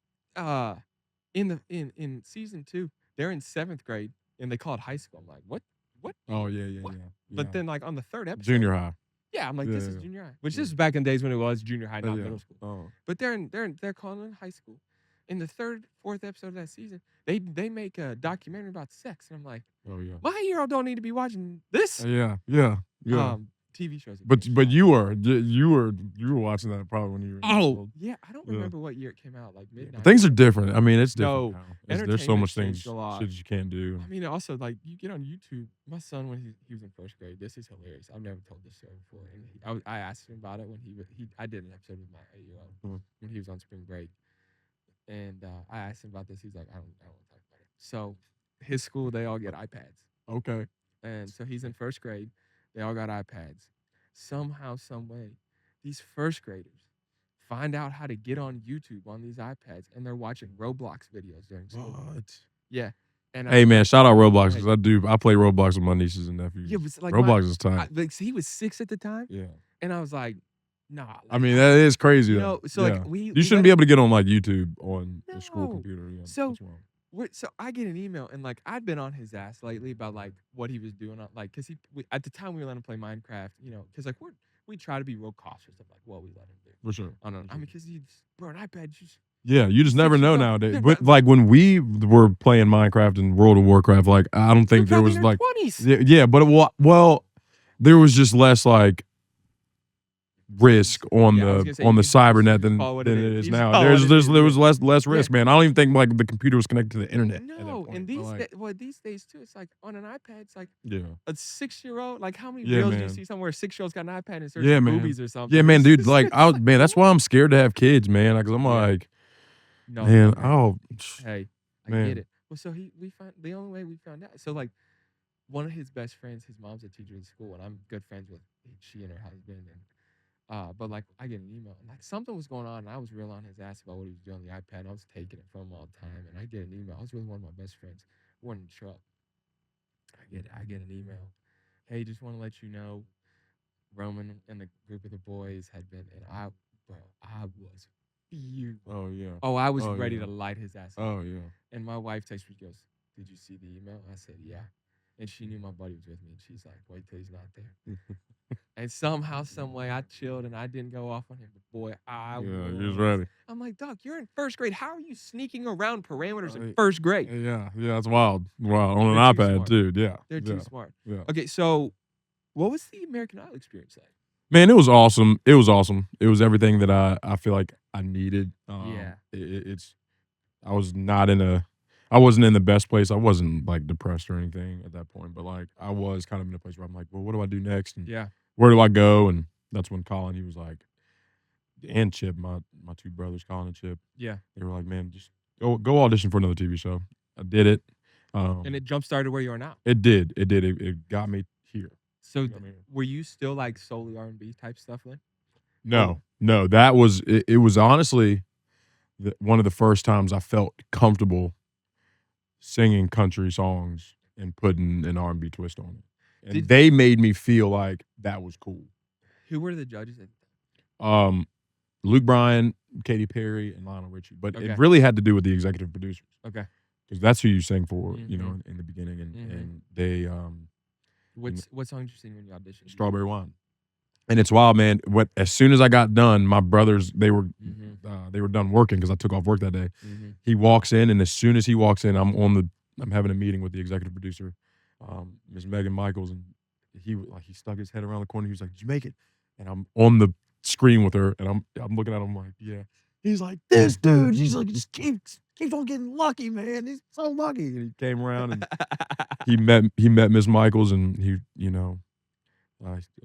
In season 2, they're in 7th grade and they call it high school. I'm like, what? Oh yeah. What? Yeah. But then like on the 3rd episode, Junior high. yeah, I'm like, this is Yeah. junior high, which Yeah. this is back in days when it was junior high, not Yeah. middle school. Oh. But they're calling it high school. In the 3rd, 4th episode of that season, they make a documentary about sex, and I'm like, Oh yeah. my 8-year-old don't need to be watching this. Yeah. TV shows. But you were watching that probably when you were. Oh yeah, I don't Yeah. remember what year it came out. Like mid. Things are different. I mean, it's different No, now. There's so much entertainment things changed a lot. shit you can't do. I mean, also like you get on YouTube. My son, when he was in 1st grade, this is hilarious. I've never told this story before. And I asked him about it when I did an episode with my 8-year-old when he was on spring break, and I asked him about this. He's like, I don't want to talk about it. So his school, they all get iPads, Okay. and so he's in 1st grade. They all got iPads. Somehow, some way, these 1st graders find out how to get on YouTube on these iPads, and they're watching Roblox videos during school. What? Yeah. And Hey man, shout out Roblox Hey. because I play Roblox with my nieces and nephews. Yeah, but like Roblox is tight. like so he was 6 at the time, Yeah. and I was like, nah. I mean that is crazy. you though. know, so Yeah. like we You shouldn't be able to get on like YouTube on the school No. computer. Yeah. So- that's wrong. So I get an email, and like I'd been on his ass lately about like what he was doing, like because at the time we let him play Minecraft, you know, because like we try to be real cautious of like what we let him do. For sure. I don't know. For I mean, sure. because he's bro, an iPad just Yeah, you just 6 never years know old. nowadays. Yeah, But but- like when we were playing Minecraft and World of Warcraft, like I don't think there was like 20s. yeah, but well, there was just less like risk on Yeah, I was the gonna say, on the you just cybernet than call it what it it is is. You now. just call it what it is, There was yeah. less risk, man. I don't even think like the computer was connected to the internet. at that No, point, and but, these days too, it's like on an iPad, it's like yeah. a 6-year-old. Like how many Yeah, reels do you man. see somewhere a 6-year-old's got an iPad and searches Yeah, man. boobies or something? Yeah, man, It's dude. just- Like, it's man, that's why I'm scared to have kids, man. Because I'm Yeah. like, no, man, man. oh, Hey, I man. get it. Well, so we found the only way we found out. So like, one of his best friends, his mom's a teacher in school, and I'm good friends with she and her husband. And but like, I get an email, and like something was going on, and I was real on his ass about what he was doing on the iPad. And I was taking it from him all the time, and I get an email. I was with one of my best friends. We're in the truck. I get an email. Hey, just want to let you know, Roman and the group of the boys had been, and I was fuming. Oh yeah. Oh, I was Oh, ready yeah. to light his ass up. Oh yeah. And my wife texts me, goes, "Did you see the email?" I said, "Yeah." And she knew my buddy was with me, and she's like, "Wait till he's not there." And somehow, some way, I chilled and I didn't go off on him. But boy, Yeah, he was ready. I'm like, "Doc, you're in 1st grade. How are you sneaking around parameters in Right. 1st grade?" Yeah, that's wild. Wow, on an They're too iPad smart. too. Yeah, They're yeah, too smart. yeah. Okay, so what was the American Idol experience like? Man, it was awesome. It was awesome. It was everything that I feel like I needed. Yeah. It's I was not in a I wasn't in the best place. I wasn't, like, depressed or anything at that point, but, like, I was kind of in a place where I'm like, "Well, what do I do next, and Yeah. where do I go?" And that's when Colin, he was like and Chip, my 2 brothers, Colin and Chip, Yeah. they were like, "Man, just go audition for another TV show." I did it. And Um, it jump started where you are now. it did. It did. It got me here. So Got me here. were you still like solely R&B type stuff then? Or No, no, that was it was honestly one of the first times I felt comfortable singing country songs and putting an R&B twist on it. And did they made me feel like that was cool. who were the judges at Um, Luke Bryan, Katy Perry, and Lionel Richie. But it Okay. really had to do with the executive producers. Okay. Because that's who you sang for, Mhm. in the beginning. And, Mhm. and they, What song did you sing when you auditioned? Strawberry Wine. And it's wild, man. As soon as I got done, my brothers, Mhm. they were done working because I took off work that day. Mhm. He walks in, and as soon as he walks in, I'm having a meeting with the executive producer, Ms. Megan Michaels, and he stuck his head around the corner. He was like, "Did you make it?" And I'm on the screen with her, and I'm looking at him like, "Yeah." He's like, "This dude," he's like, "just keeps on getting lucky, man. He's so lucky." And he came around and he met Miss Michaels, and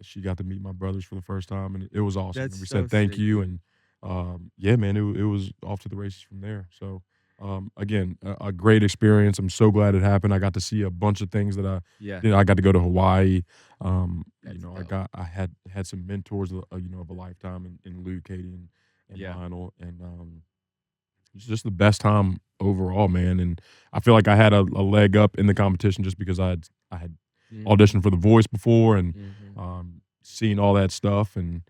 she got to meet my brothers for the first time, and it was awesome. That's And we so said thank sick, you, dude. and yeah, man, it was off to the races from there. So again, a great experience. I'm so glad it happened. I got to see a bunch of things that Yeah. I got to go to Hawaii. That's I dope. had some mentors, of a lifetime in Lou, Katie, and Yeah. Lionel, and it's just the best time overall, man. And I feel like I had a leg up in the competition just because I had Mhm. auditioned for The Voice before and Mhm. seen all that stuff. And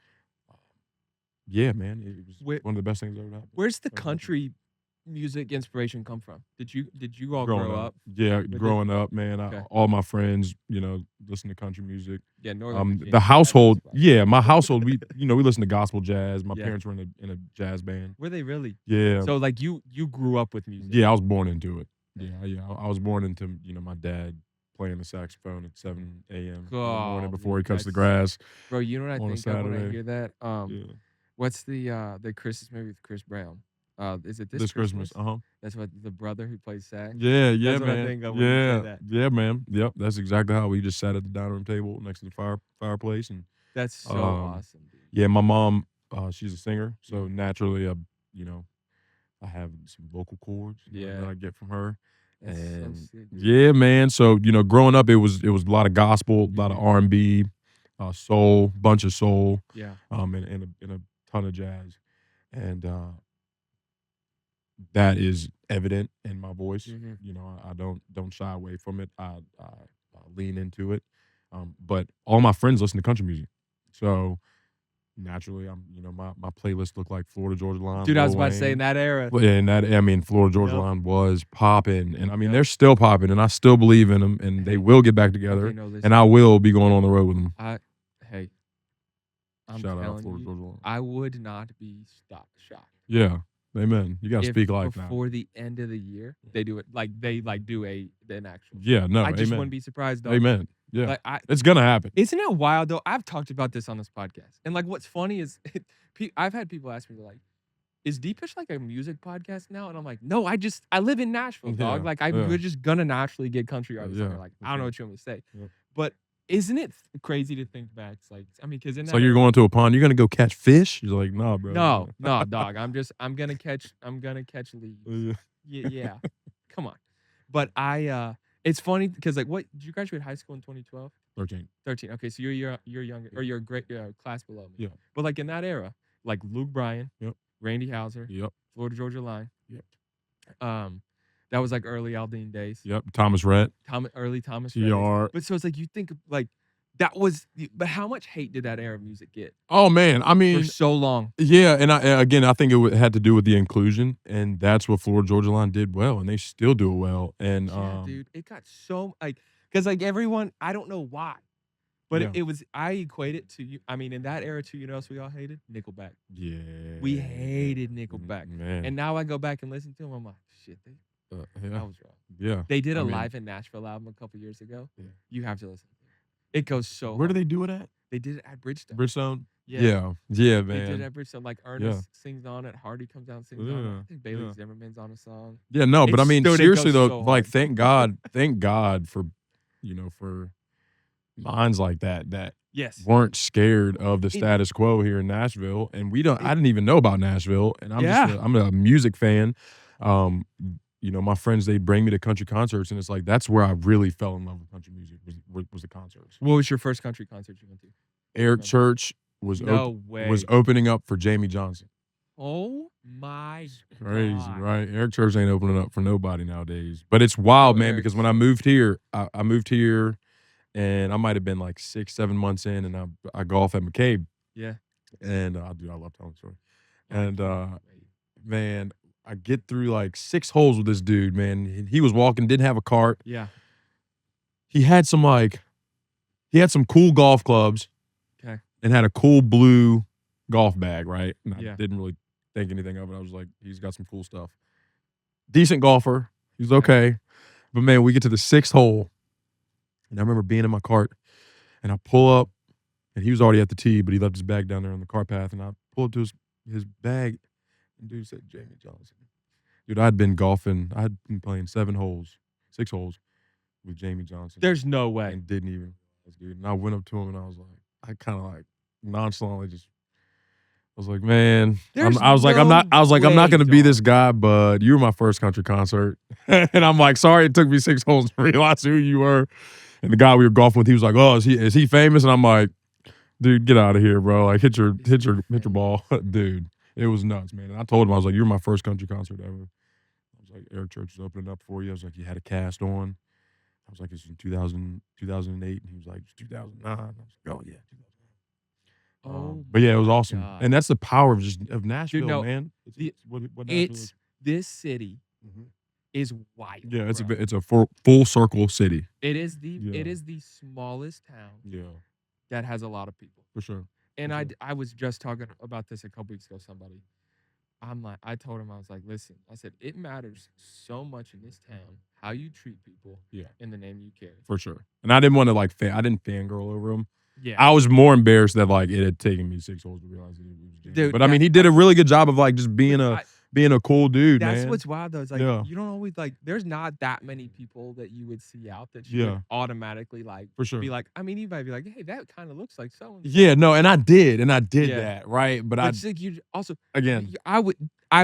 yeah, man, it was Where one of the best things that where's the ever happened. country music inspiration come from? Did you all Growing grow up, up yeah, with it? growing up, man, Okay. all my friends, listen to country music. Yeah, Northern The Virginia. That's the household, spot. yeah, my household, we listen to gospel jazz. My Yeah. parents were in a jazz band. Were they really? Yeah, So like you grew up with music. yeah, I was born into it. Dang. Yeah, I was born into, my dad playing the saxophone at 7 a.m. in the morning Oh, before man, he cuts the that's grass bro, you know what I on a think of when I Saturday. hear that? Yeah, What's the Christmas movie with Chris Brown? Is it This this Christmas, Christmas? That's what the brother who plays sax. Yeah, yeah, That's what I man. think of when you say Yeah, that. yeah, man. Yep, that's exactly how we just sat at the dining room table next to the fireplace, and That's so um, awesome, dude. yeah, my mom, she's a singer, so Mhm. naturally, you know, I have some vocal cords, that Yeah. I get from her, That's so and sick, dude. yeah, man. So growing up, it was a lot of gospel, a lot of Mhm. R&B, soul, bunch of soul, Yeah. and a ton of jazz, and that is evident in my voice. Mhm. I don't shy away from it. I lean into it. But all my friends listen to country music, so naturally, my playlist look like Florida Georgia Line, Dude, I was Lil about to say in Wayne, that era. and Florida Georgia Yep. Line was popping, and I mean Yep. they're still popping, and I still believe in them, and they Hey. will get back Okay, together, no, and I listen. will be going on the road with them. I Hey, I'm Shout out telling Florida you, Georgia Line. I would not be shocked Yeah, amen. You got to if speak life now. before the end of the year they do it like they like do an actual show. Yeah, no, I just wouldn't amen, be surprised, dog. amen. Yeah, Like I it's gonna happen. Isn't it wild though? I've talked about this on this podcast. And like what's funny is I've had people ask me like, "Is Deepish like a music podcast now?" And I'm like, "No, I live in Nashville, dog. Yeah, Like yeah, we're just gonna naturally get country artists on yeah, here. Like for I don't know sure. what you want me to say." Yep. But isn't it crazy to think back? It's like I mean, because in It's that like you're era, going to a pond. You're gonna go catch fish. You're like, nah, bro. no, no, dog. I'm gonna catch leaves. Yeah. Yeah, yeah. Come on. But it's funny because like what did you graduate high school in 2012? 13. 13. Okay, so you're younger or you're a great class below me. Yeah. But like in that era, like Luke Bryan, Yep. Randy Houser, Yep. Florida Georgia Line, Yep. um, that was like early Aldine days. Yep. Thomas Rhett. Early Thomas Rhett days. TR. But so it's like you think of, like that was but how much hate did that era of music get Oh man. I for mean, so long? yeah. And I think it had to do with the inclusion, and that's what Florida Georgia Line did well, and they still do it well. And Yeah, dude. It got so like because like everyone, I don't know why. But yeah. it was I equate it to you. I mean, in that era too, you know what else we all hated? Nickelback. Yeah. We hated Nickelback. Man. And now I go back and listen to them, I'm like, shit, Yeah. I was wrong. Yeah. They did I a mean, live in Nashville album a couple years ago. yeah. You have to listen to it. It goes so Where do hard. they do it at? They did it at Bridgestone. Bridgestone. Yeah. Yeah. Yeah, They did man. every song, like, Yeah. Ernest sings on it, Hardy comes out and sings on it, Yeah. I think Bailey Yeah. Zimmerman's on a song. Yeah, no, but It's I mean, still they go seriously though, so like, hard. thank God for, for minds like that Yes. weren't scared of the It status quo here in Nashville, and I it didn't even know about Nashville, and Yeah. I'm a music fan. Um, my friends, they bring me to country concerts, and it's like, that's where I really fell in love with country music was the concerts. What was your first country concert you went to? Do you Eric remember? Church No was way. opening up for Jamie Johnson. Oh my Crazy, god. right? Eric Church ain't opening up for nobody nowadays. But it's I know wild, man, Eric because when I Church. moved here, I moved here and I might have been like 6, 7 months in, and I golf at McCabe, Yeah. and dude, I love telling the story. I And cannot wait. man, I get through like 6 holes with this dude, man. He was walking, didn't have a cart. Yeah. He had he had some cool golf clubs. Okay. And had a cool blue golf bag, right? And I Yeah. didn't really think anything of it. I was like, he's got some cool stuff. Decent golfer. He's Okay. okay. But man, we get to the 6th hole, and I remember being in my cart, and I pull up, and he was already at the tee, but he left his bag down there on the cart path, and I pull up to his bag, and dude said, Jamie Johnson. Dude, I'd been golfing. I'd been playing 6 holes with Jamie Johnson, There's no way. and didn't even realize, dude. And I went up to him, and I was like, I kind of like nonchalantly just, I was like, man, There's I was like, I'm no not way, gonna be this dog. guy, but you were my first country concert, and I'm like, sorry, it took me 6 holes to realize who you were. And the guy we were golfing with, he was like, oh, is he famous? And I'm like, dude, get out of here, bro. Like, hit your ball, dude. It was nuts, man. And I told him, I was like, you're my first country concert ever. I was like, Eric Church is opening up for you. I was like, you had a cast on. I was like, it's in 2008, and he was like, it's 2009. I was like, oh yeah, 2009. Oh But yeah, it was my awesome, god. and that's the power of Dude, Nashville, no, man. the It's what Nashville is. this city Mhm. is wild, Yeah, bro. it's a full circle city. It Yeah, is the smallest town yeah, that has a lot of people. for sure, And for sure. I was just talking about this a couple weeks ago. Somebody, I told him, I was like, listen, I said, it matters so much in this town how you treat people Yeah, in the name you carry. for sure. And I didn't want to like I didn't fangirl over him. Yeah. I was more embarrassed that like it had taken me 6 holes to realize that it was Jamie. Dude, But I mean, he did a really good job of like just being a cool dude, that's man. what's wild though. It's like Yeah, you don't always like. There's not that many people that you would see out that you yeah, would automatically like for sure. be like. I mean, you might be like, hey, that kind of looks like so and so. Yeah, no, and I did Yeah. that, right? But But it's like you also again, I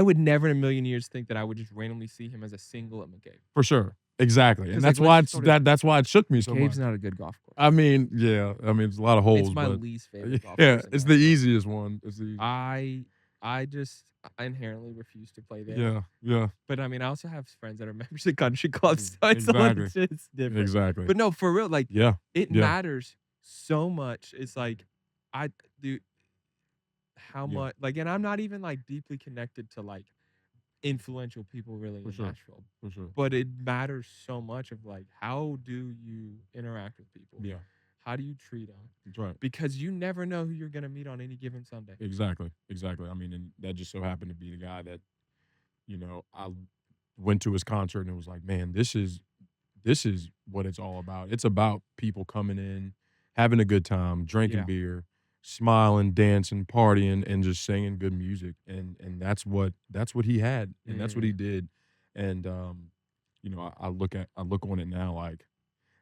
would never in a million years think that I would just randomly see him as a single at McCabe. for sure, exactly, and 'Cause, that's like, why let's just sort of that's why it shook me so much. McCabe's not a good golf course. I mean, yeah, I mean, it's a lot of holes, It's my but least favorite golf yeah, course in it's the Nashville. easiest one. It's the easiest. I inherently refuse to play there. Yeah, yeah, But I mean, I also have friends that are members of country clubs, so exactly, it's different. exactly. But no, for real, like Yeah, it yeah, matters so much. It's like I do how yeah, much like, and I'm not even like deeply connected to like influential people really for in sure, Nashville, for sure. but it matters so much of like how do you interact with people? Yeah, How do you treat them? that's right. Because you never know who you're gonna meet on any given Sunday. Exactly, exactly. I mean, and that just so happened to be the guy that I went to his concert and it was like, man, this is what it's all about. It's about people coming in, having a good time, drinking Yeah. beer, smiling, dancing, partying, and just singing good music. And that's what he had, and that's what he did. And I look on it now like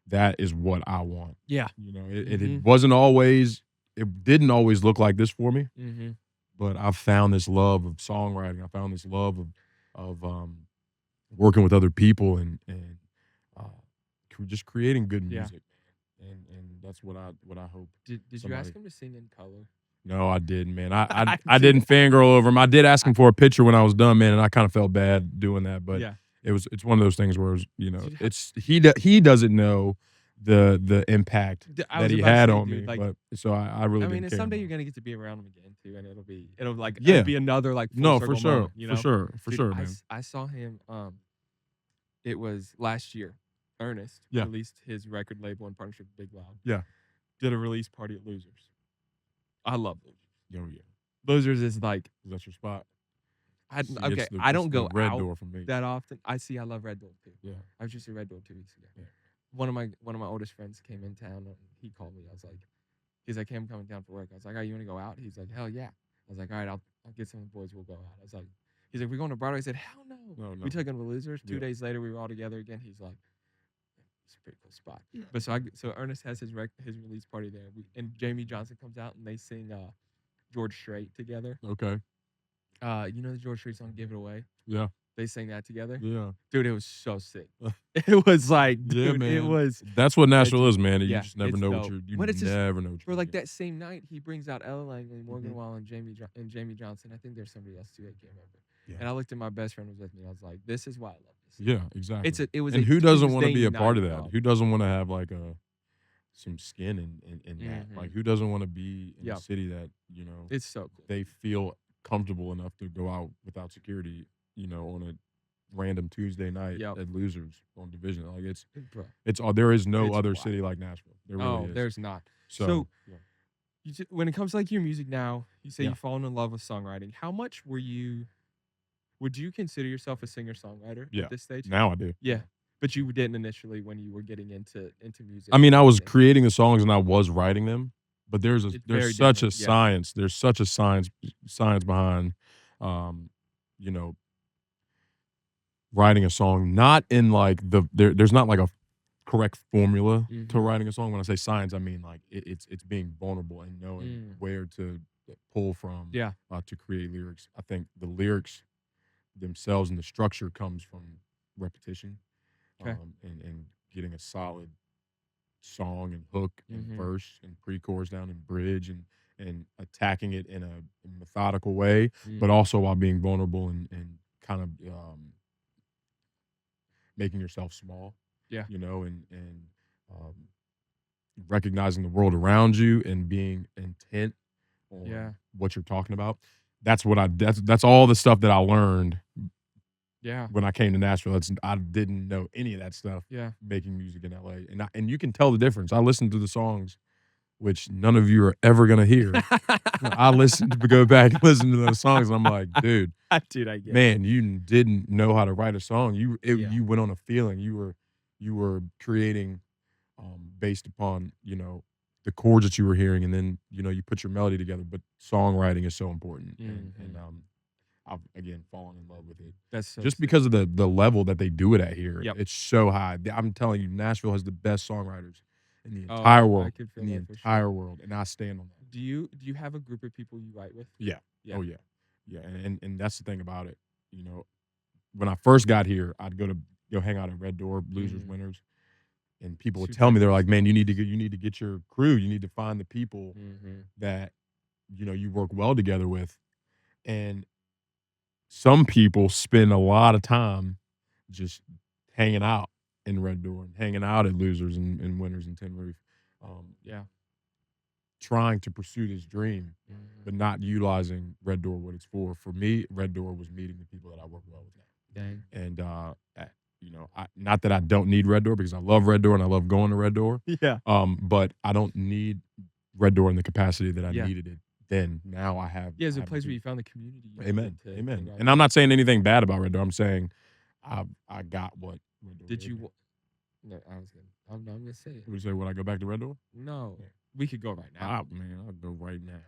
that is what I want. Yeah. It wasn't always, it didn't always look like this for me, Mm-hmm. but I've found this love of songwriting. I found this love of working with other people and uh, just creating good Yeah. music, man. And that's what I hope. Did you somebody- ask him to sing in color? No, I didn't, man. I I didn't fangirl over him. I did ask him for a picture when I was done, man, and I kind of felt bad doing that. But Yeah. it's one of those things where Dude, it's he doesn't know the impact I that was he about to had say, on dude, me. like, But so I really I mean, didn't and care someday about you're it. gonna get to be around him again too, and it'll like Yeah. be another like full No, circle for sure, moment, you know? for sure, for Dude, sure, I, man. I saw him. It was last year. Ernest Yeah. released his record label in partnership with Big Loud. Yeah. Did a release party at Losers. I love Losers. Oh yeah, Losers is like is that your spot? I See, okay. it's I don't the go Red out Door for me. that often. I love Red Door too. Yeah, I was just at Red Door 2 weeks ago. Yeah. One of my oldest friends came in town and he called me. I was like, He's like, hey, I'm coming down for work. I was like, all right, you want to go out? He's like, hell yeah. I was like, all right, I'll get some of the boys. We'll go out. I was like, he's like, we're going to Broadway. I said, hell no. No, no. We took him to Losers. 2 Yeah. days later, we were all together again. He's like, it's a pretty cool spot. But so Ernest has his release party there. And Jamie Johnson comes out and they sing George Strait together. Okay. You know the George Strait song, Give It Away? Yeah. They sang that together. Yeah. Dude, it was so sick. It was like, dude, Yeah, man. it was. That's what Nashville is, man. You Yeah, just never it's know dope. what you But it's just- never know what For you're like gonna that same night, he brings out Ella Langley, Morgan Mhm. Wallen, and Jamie Johnson. I think there's somebody else too. I can't remember. Yeah. And I looked at my best friend was with me. I was like, "This is why I love this." get. Yeah, exactly. It was. And a who doesn't want to Tuesday be a part of night, that? dog. Who doesn't want to have like some skin in that? Mhm. Like, who doesn't want to be in Yep. a city that It's so cool. they feel comfortable enough to go out without security, on a random Tuesday night Yep. at Losers on Division. Like Bro. it's all there is no It's other wild. city like Nashville. There really Oh, is. there's not. So, yeah. When it comes to like your music now, you say Yeah. you've fallen in love with songwriting. How much would you consider yourself a singer-songwriter Yeah. at this stage? Now I do. Yeah. But you didn't initially when you were getting into music. I mean, I and was everything. creating the songs and I was writing them, but there's It's there's very such a different, yeah. science. There's such a science behind, writing a song. Not in like there's not like a correct formula to Mhm. writing a song. When I say science, I mean like it's being vulnerable and knowing where to pull from. Yeah. To create lyrics. I think the lyrics themselves and the structure comes from repetition. Okay. And getting a solid song and hook and Mhm. verse and pre-chorus down and bridge and attacking it in a methodical way, but Mhm. also while being vulnerable and kind of making yourself small. Yeah. And recognizing the world around you and being intent on Yeah. what you're talking about. That's all the stuff that I learned Yeah. when I came to Nashville. I didn't know any of that stuff. Yeah. Making music in LA, and you can tell the difference. I listened to the songs, which none of you are ever gonna hear. I listened to go back and listen to those songs, and I'm like, dude, I get it. man, you didn't know how to write a song. Yeah. You went on a feeling. You were creating based upon the chords that you were hearing, and then you put your melody together. But songwriting is so important, and I've again fallen in love with it. That's so Just sick. because of the level that they do it at here. Yep. It's so high. I'm telling you, Nashville has the best songwriters in the Oh, entire I world. could feel In the that for sure. entire world, and I stand on that. Do you have a group of people you write with? Yeah. Yeah. Oh yeah. Yeah. And that's the thing about it. When I first got here, I'd go hang out at Red Door, Losers, Mhm. Winners, and people would Shoot tell me, they're records. like, man, you need to get your crew. You need to find the people Mhm. that you work well together with. And some people spend a lot of time just hanging out in Red Door and hanging out at Losers and Winners and Tin Roof, Yeah. trying to pursue this dream, Mhm. but not utilizing Red Door what it's for. For me, Red Door was meeting the people that I work well with now. Dang. And not that I don't need Red Door, because I love Red Door and I love going to Red Door. Yeah. But I don't need Red Door in the capacity that I Yeah. needed it then. Now I have. Yeah, it's I a have place where to- you found the community. You Amen. needed to Amen. write And I'm not saying anything bad about Red Door. I'm saying I got what Red Door Did gave you? me. No, I was gonna. I'm gonna say it. Would you say, would I go back to Red Door? No, Yeah. we could go right now. Man, I'll go right now.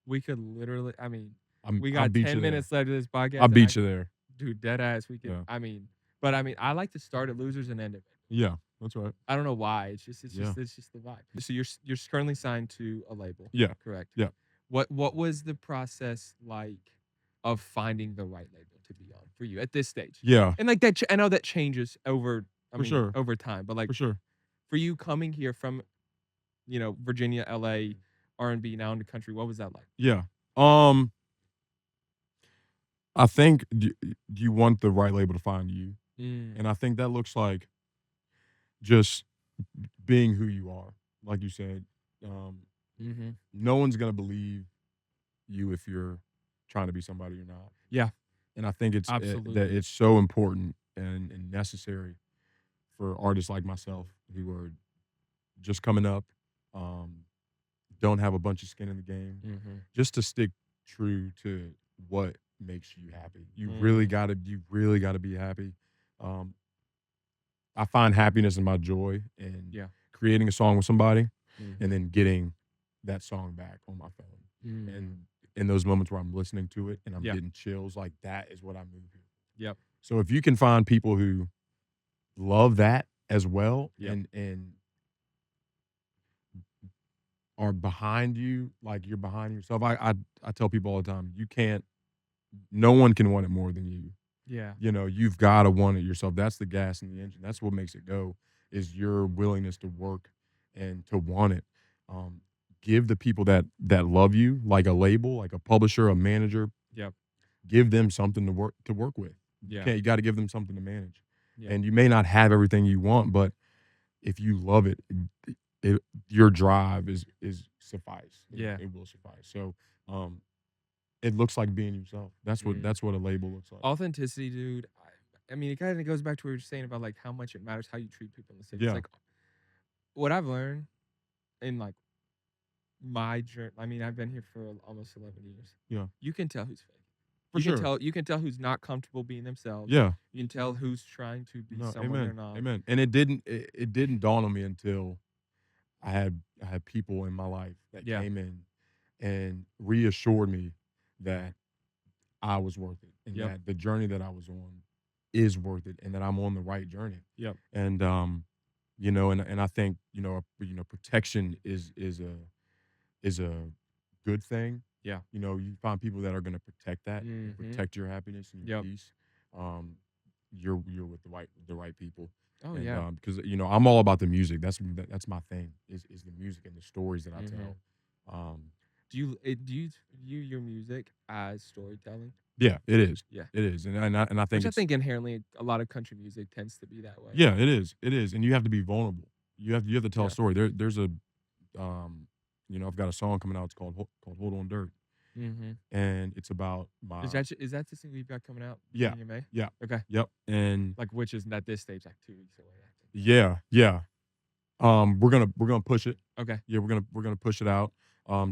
We could literally. I mean, we I'll got beat 10 you there. minutes left of this podcast. I'll and beat you there. dude. Dead ass. We could. Yeah. I like to start at Losers and end it. Yeah, that's right. I don't know why. It's just Yeah. the vibe. So you're currently signed to a label. Yeah. Correct. Yeah. What was the process like of finding the right label to be on for you at this stage? Yeah, And like that, I know that changes over. For sure. Over time, but like for sure. for you coming here from, Virginia, LA, R&B, now into country, what was that like? Yeah. I think you want the right label to find you. And I think that looks like just being who you are. Like you said, Mm-hmm. no one's going to believe you if you're trying to be somebody you're not. Yeah. And I think that Absolutely. it's so important and necessary for artists like myself who are just coming up, don't have a bunch of skin in the game, Mm-hmm. just to stick true to what makes you happy. You Mm. really gotta be happy. I find happiness in my joy and Yeah. creating a song with somebody Mm-hmm. and then getting that song back on my phone. Mm. And in those moments where I'm listening to it and I'm Yeah. getting chills, like that is what I move here. Yep. So if you can find people who love that as well Yep. and are behind you, like you're behind yourself. I tell people all the time, you can't no one can want it more than you. Yeah. You know, you've gotta want it yourself. That's the gas in the engine. That's what makes it go, is your willingness to work and to want it. Um, give the people that love you, like a label, like a publisher, a manager, Yep. give them something to work with. Yeah. You gotta give them something to manage. Yeah. And you may not have everything you want, but if you love it, it your drive is suffice. Yeah. It will suffice. So, it looks like being yourself. Mm. That's what a label looks like. Authenticity, dude. I mean, it kind of goes back to what you were saying about like how much it matters how you treat people in the city. It's Yeah. like what I've learned in like my journey. I mean, I've been here for almost 11 years. Yeah. You can tell who's fake. For You sure. can tell. You can tell who's not comfortable being themselves. Yeah. You can tell who's trying to be No, someone they're amen. not. Amen. And it didn't dawn on me until I had people in my life that Yeah. came in and reassured me that I was worth it and Yep. that the journey that I was on is worth it and that I'm on the right journey. Yep. And you know, and I think, protection is a good thing. Yeah. You know, you find people that are going to protect that, and Mhm. protect your happiness and your Yep. peace. You're with the right people. Oh And yeah. because I'm all about the music. That's my thing. Is the music and the stories that I Mhm. tell. Um, Do you view your music as storytelling? yeah, it is. Yeah. It is, and I think Which I it's think inherently a lot of country music tends to be that way. yeah, it is. It is, and you have to be vulnerable. You have to tell a Yeah. story. There's a I've got a song coming out. It's called Hold On Dirt, Mm-hmm. and it's about my Is that the thing we've got coming out? yeah, Beginning of May? yeah, Okay. yep, and Like which is at this stage like 2 weeks away. I think. yeah. We're gonna push it. Okay. Yeah, we're gonna push it out.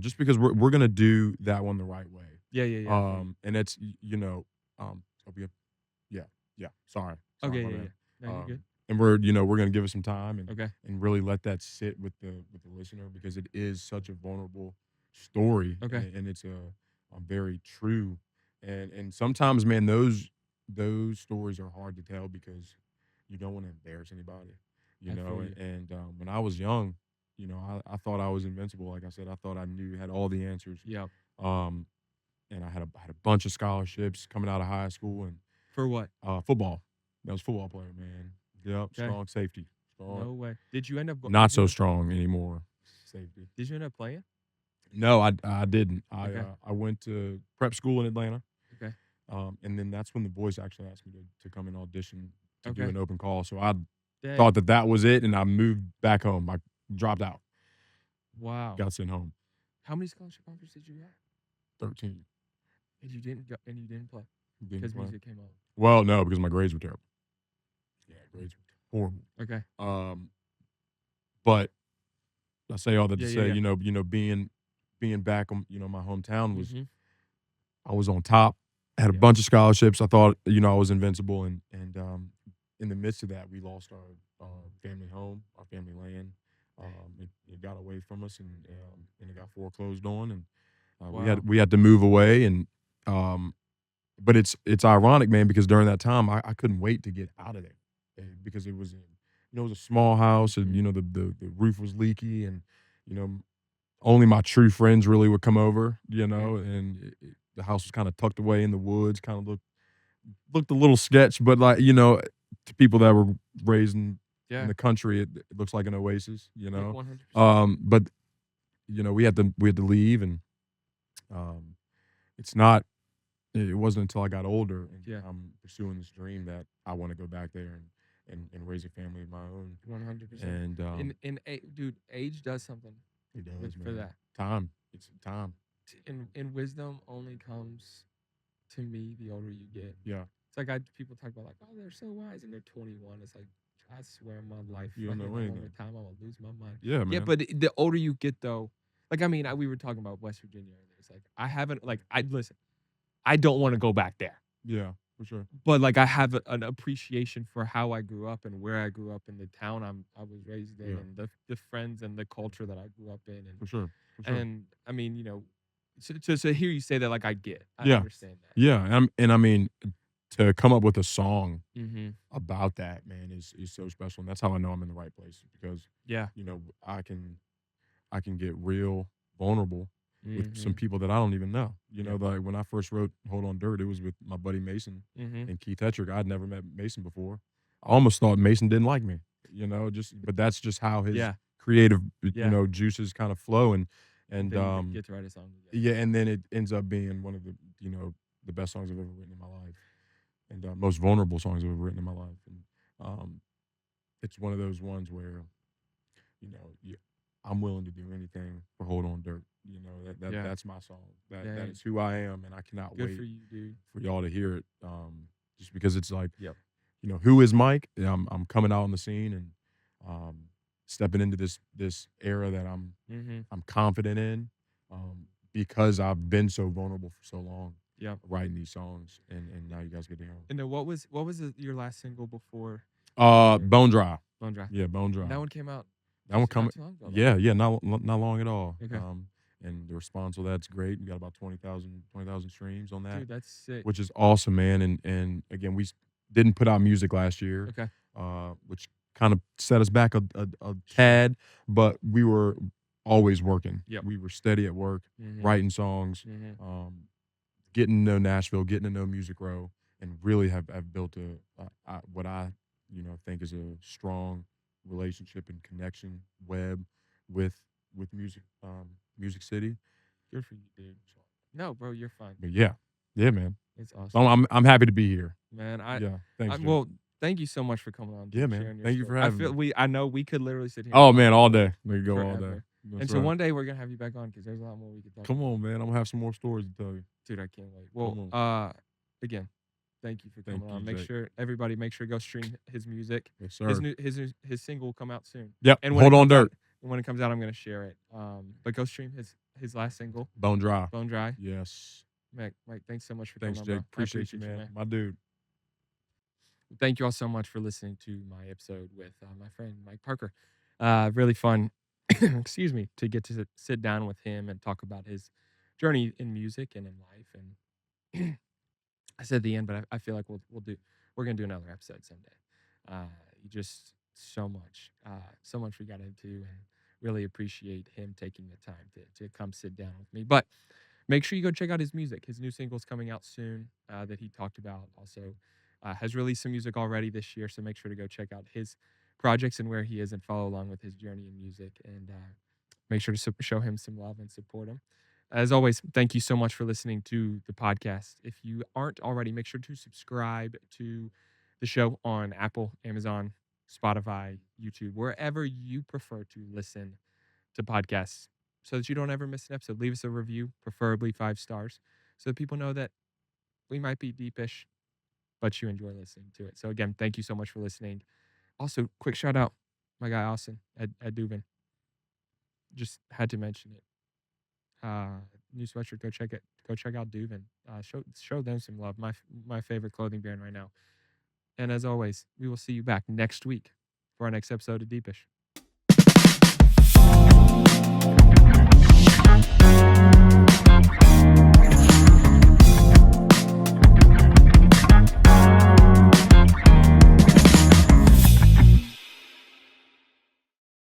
Just because we're gonna do that one the right way. Yeah. Yeah. Yeah. I feel you. And it's I'll be a, yeah, yeah. Sorry, Okay. my Yeah. Yeah. bad. No, you're good. And we're gonna give it some time Okay. and really let that sit with the listener because it is such a vulnerable story Okay. and it's a very true and sometimes man those stories are hard to tell because you don't want to embarrass anybody, I feel you. and when I was young, I thought I was invincible. Like I said, I thought I had all the answers. Yeah. Um, and I had a bunch of scholarships coming out of high school and For what? football. I was a football player, man. Yep, Okay. strong safety. Strong. No way. Did you end up? Not so strong anymore. Safety. Did you end up playing? No, I didn't. Okay. I went to prep school in Atlanta. Okay. And then that's when the voice actually asked me to come and audition to do Okay. an open call. So I Dang. thought that was it, and I moved back home. I dropped out, Wow. got sent home. How many scholarship offers did you have? 13. And you didn't go, and you didn't play Didn't because play. music came out. Well, no, because my grades were terrible. Yeah, grades were horrible. Okay. But I say all that to Yeah, say, yeah. being back, my hometown was. Mhm. I was on top. I had a Yeah. bunch of scholarships. I thought, I was invincible, and in the midst of that, we lost our family home, our family land. It got away from us, and it got foreclosed on, and Wow. we had to move away, and but it's ironic, man, because during that time, I couldn't wait to get out of there, because it was it was a small house, and Mhm. the roof was leaky, and you know only my true friends really would come over, and the house was kind of tucked away in the woods, kind of looked a little sketch, but like to people that were raised in Yeah. the country, it looks like an oasis, 100%. But we had to leave, and it's not. It wasn't until I got older and Yeah. I'm pursuing this dream that I want to go back there and raise a family of my own. 100%. And Dude, age does something it does, for man. that. Time. It's time. And wisdom only comes to me the older you get. Yeah. It's like people talk about like, oh, they're so wise and they're 21. It's like I swear my life. You don't know fucking the anything. longer time, I'm gonna lose my mind. Yeah, man. Yeah, but the older you get though, like I mean, we were talking about West Virginia earlier. It's like I haven't like I listen. I don't want to go back there. Yeah. For sure. but like I have an appreciation for how I grew up and where I grew up in the town I was raised in Yeah. and the friends and the culture that I grew up in For sure. For sure. and I mean, to hear you say that, like I Yeah. understand that. Yeah. And I mean, to come up with a song Mm-hmm. about that, man, is so special. And that's how I know I'm in the right place because, Yeah. I can get real vulnerable with Mm-hmm. some people that I don't even know. Yep. Like when I first wrote Hold On Dirt, it was with my buddy Mason Mm-hmm. and Keith Hetrick. I'd never met Mason before. I almost thought Mason didn't like me, but that's just how his Yeah. creative, Yeah. juices kind of flow. And Then you get to write a song together. yeah, and then it ends up being one of the best songs I've ever written in my life and most vulnerable songs I've ever written in my life. And it's one of those ones where you know, you, I'm willing to do anything for Hold On Dirt. Yeah. That's my song. That Yeah. that is who I am, and I cannot Good wait for you, dude. for y'all to hear it. Just because it's like, Yep. who is Mike? Yeah, I'm coming out on the scene and um, stepping into this era that Mm-hmm. I'm confident in, because I've been so vulnerable for so long. Yeah. Writing these songs, and now you guys get to hear them. And then what was your last single before? Bone Dry. Bone Dry. Yeah, Bone Dry. And that one came out. That one not coming. too long ago, Yeah, yeah, not long at all. Okay. And the response to that's great. We got about 20,000 streams on that, Dude, that's sick. which is awesome, man. And again, we didn't put out music last year, Okay. which kind of set us back a tad, but we were always working. Yep. We were steady at work, Mm-hmm. writing songs, Mm-hmm. getting to know Nashville, getting to know Music Row, and really have built what I think is a strong relationship and connection web with Music City. Good for you, dude. No, bro, you're fine. But yeah, man. It's So awesome. I'm happy to be here. Man, Thanks. Jake. well, thank you so much for coming on. Yeah, dude, man. sharing your Thank you story. for having me. I know we could literally sit here. Oh and man, talk all about day. We could go all day. forever. That's And so right. one day we're gonna have you back on because there's a lot more we could talk Come about. on, man. I'm gonna have some more stories to tell you. Dude, I can't wait. Come Well, again, thank you for Thank coming you, on. Make Jake. sure everybody go stream his music. Yes, sir. His single will come out soon. Yep. And when Hold it On comes out- Dirt. when it comes out, I'm gonna share it. But go stream his last single, Bone Dry. Bone Dry. Yes. Mike, thanks so much for Thanks, coming on. Jake. Bro. I Appreciate you, man. My dude. Thank you all so much for listening to my episode with my friend Mike Parker. Really fun, excuse me, to get to sit down with him and talk about his journey in music and in life. And I said the end, but I feel like we're gonna do another episode someday. Just so much we got into, and really appreciate him taking the time to come sit down with me. But make sure you go check out his music. His new single's coming out soon that he talked about. Also, has released some music already this year, so make sure to go check out his projects and where he is and follow along with his journey in music. And make sure to show him some love and support him. As always, thank you so much for listening to the podcast. If you aren't already, make sure to subscribe to the show on Apple, Amazon, Spotify, YouTube, wherever you prefer to listen to podcasts, so that you don't ever miss an episode. Leave us a review, preferably 5 stars, so that people know that we might be deepish, but you enjoy listening to it. So again, thank you so much for listening. Also, quick shout out, my guy Austin at Duvin. Just had to mention it. New sweatshirt, go check it. Go check out Duvin. Show them some love. My favorite clothing brand right now. And as always, we will see you back next week for our next episode of Deepish.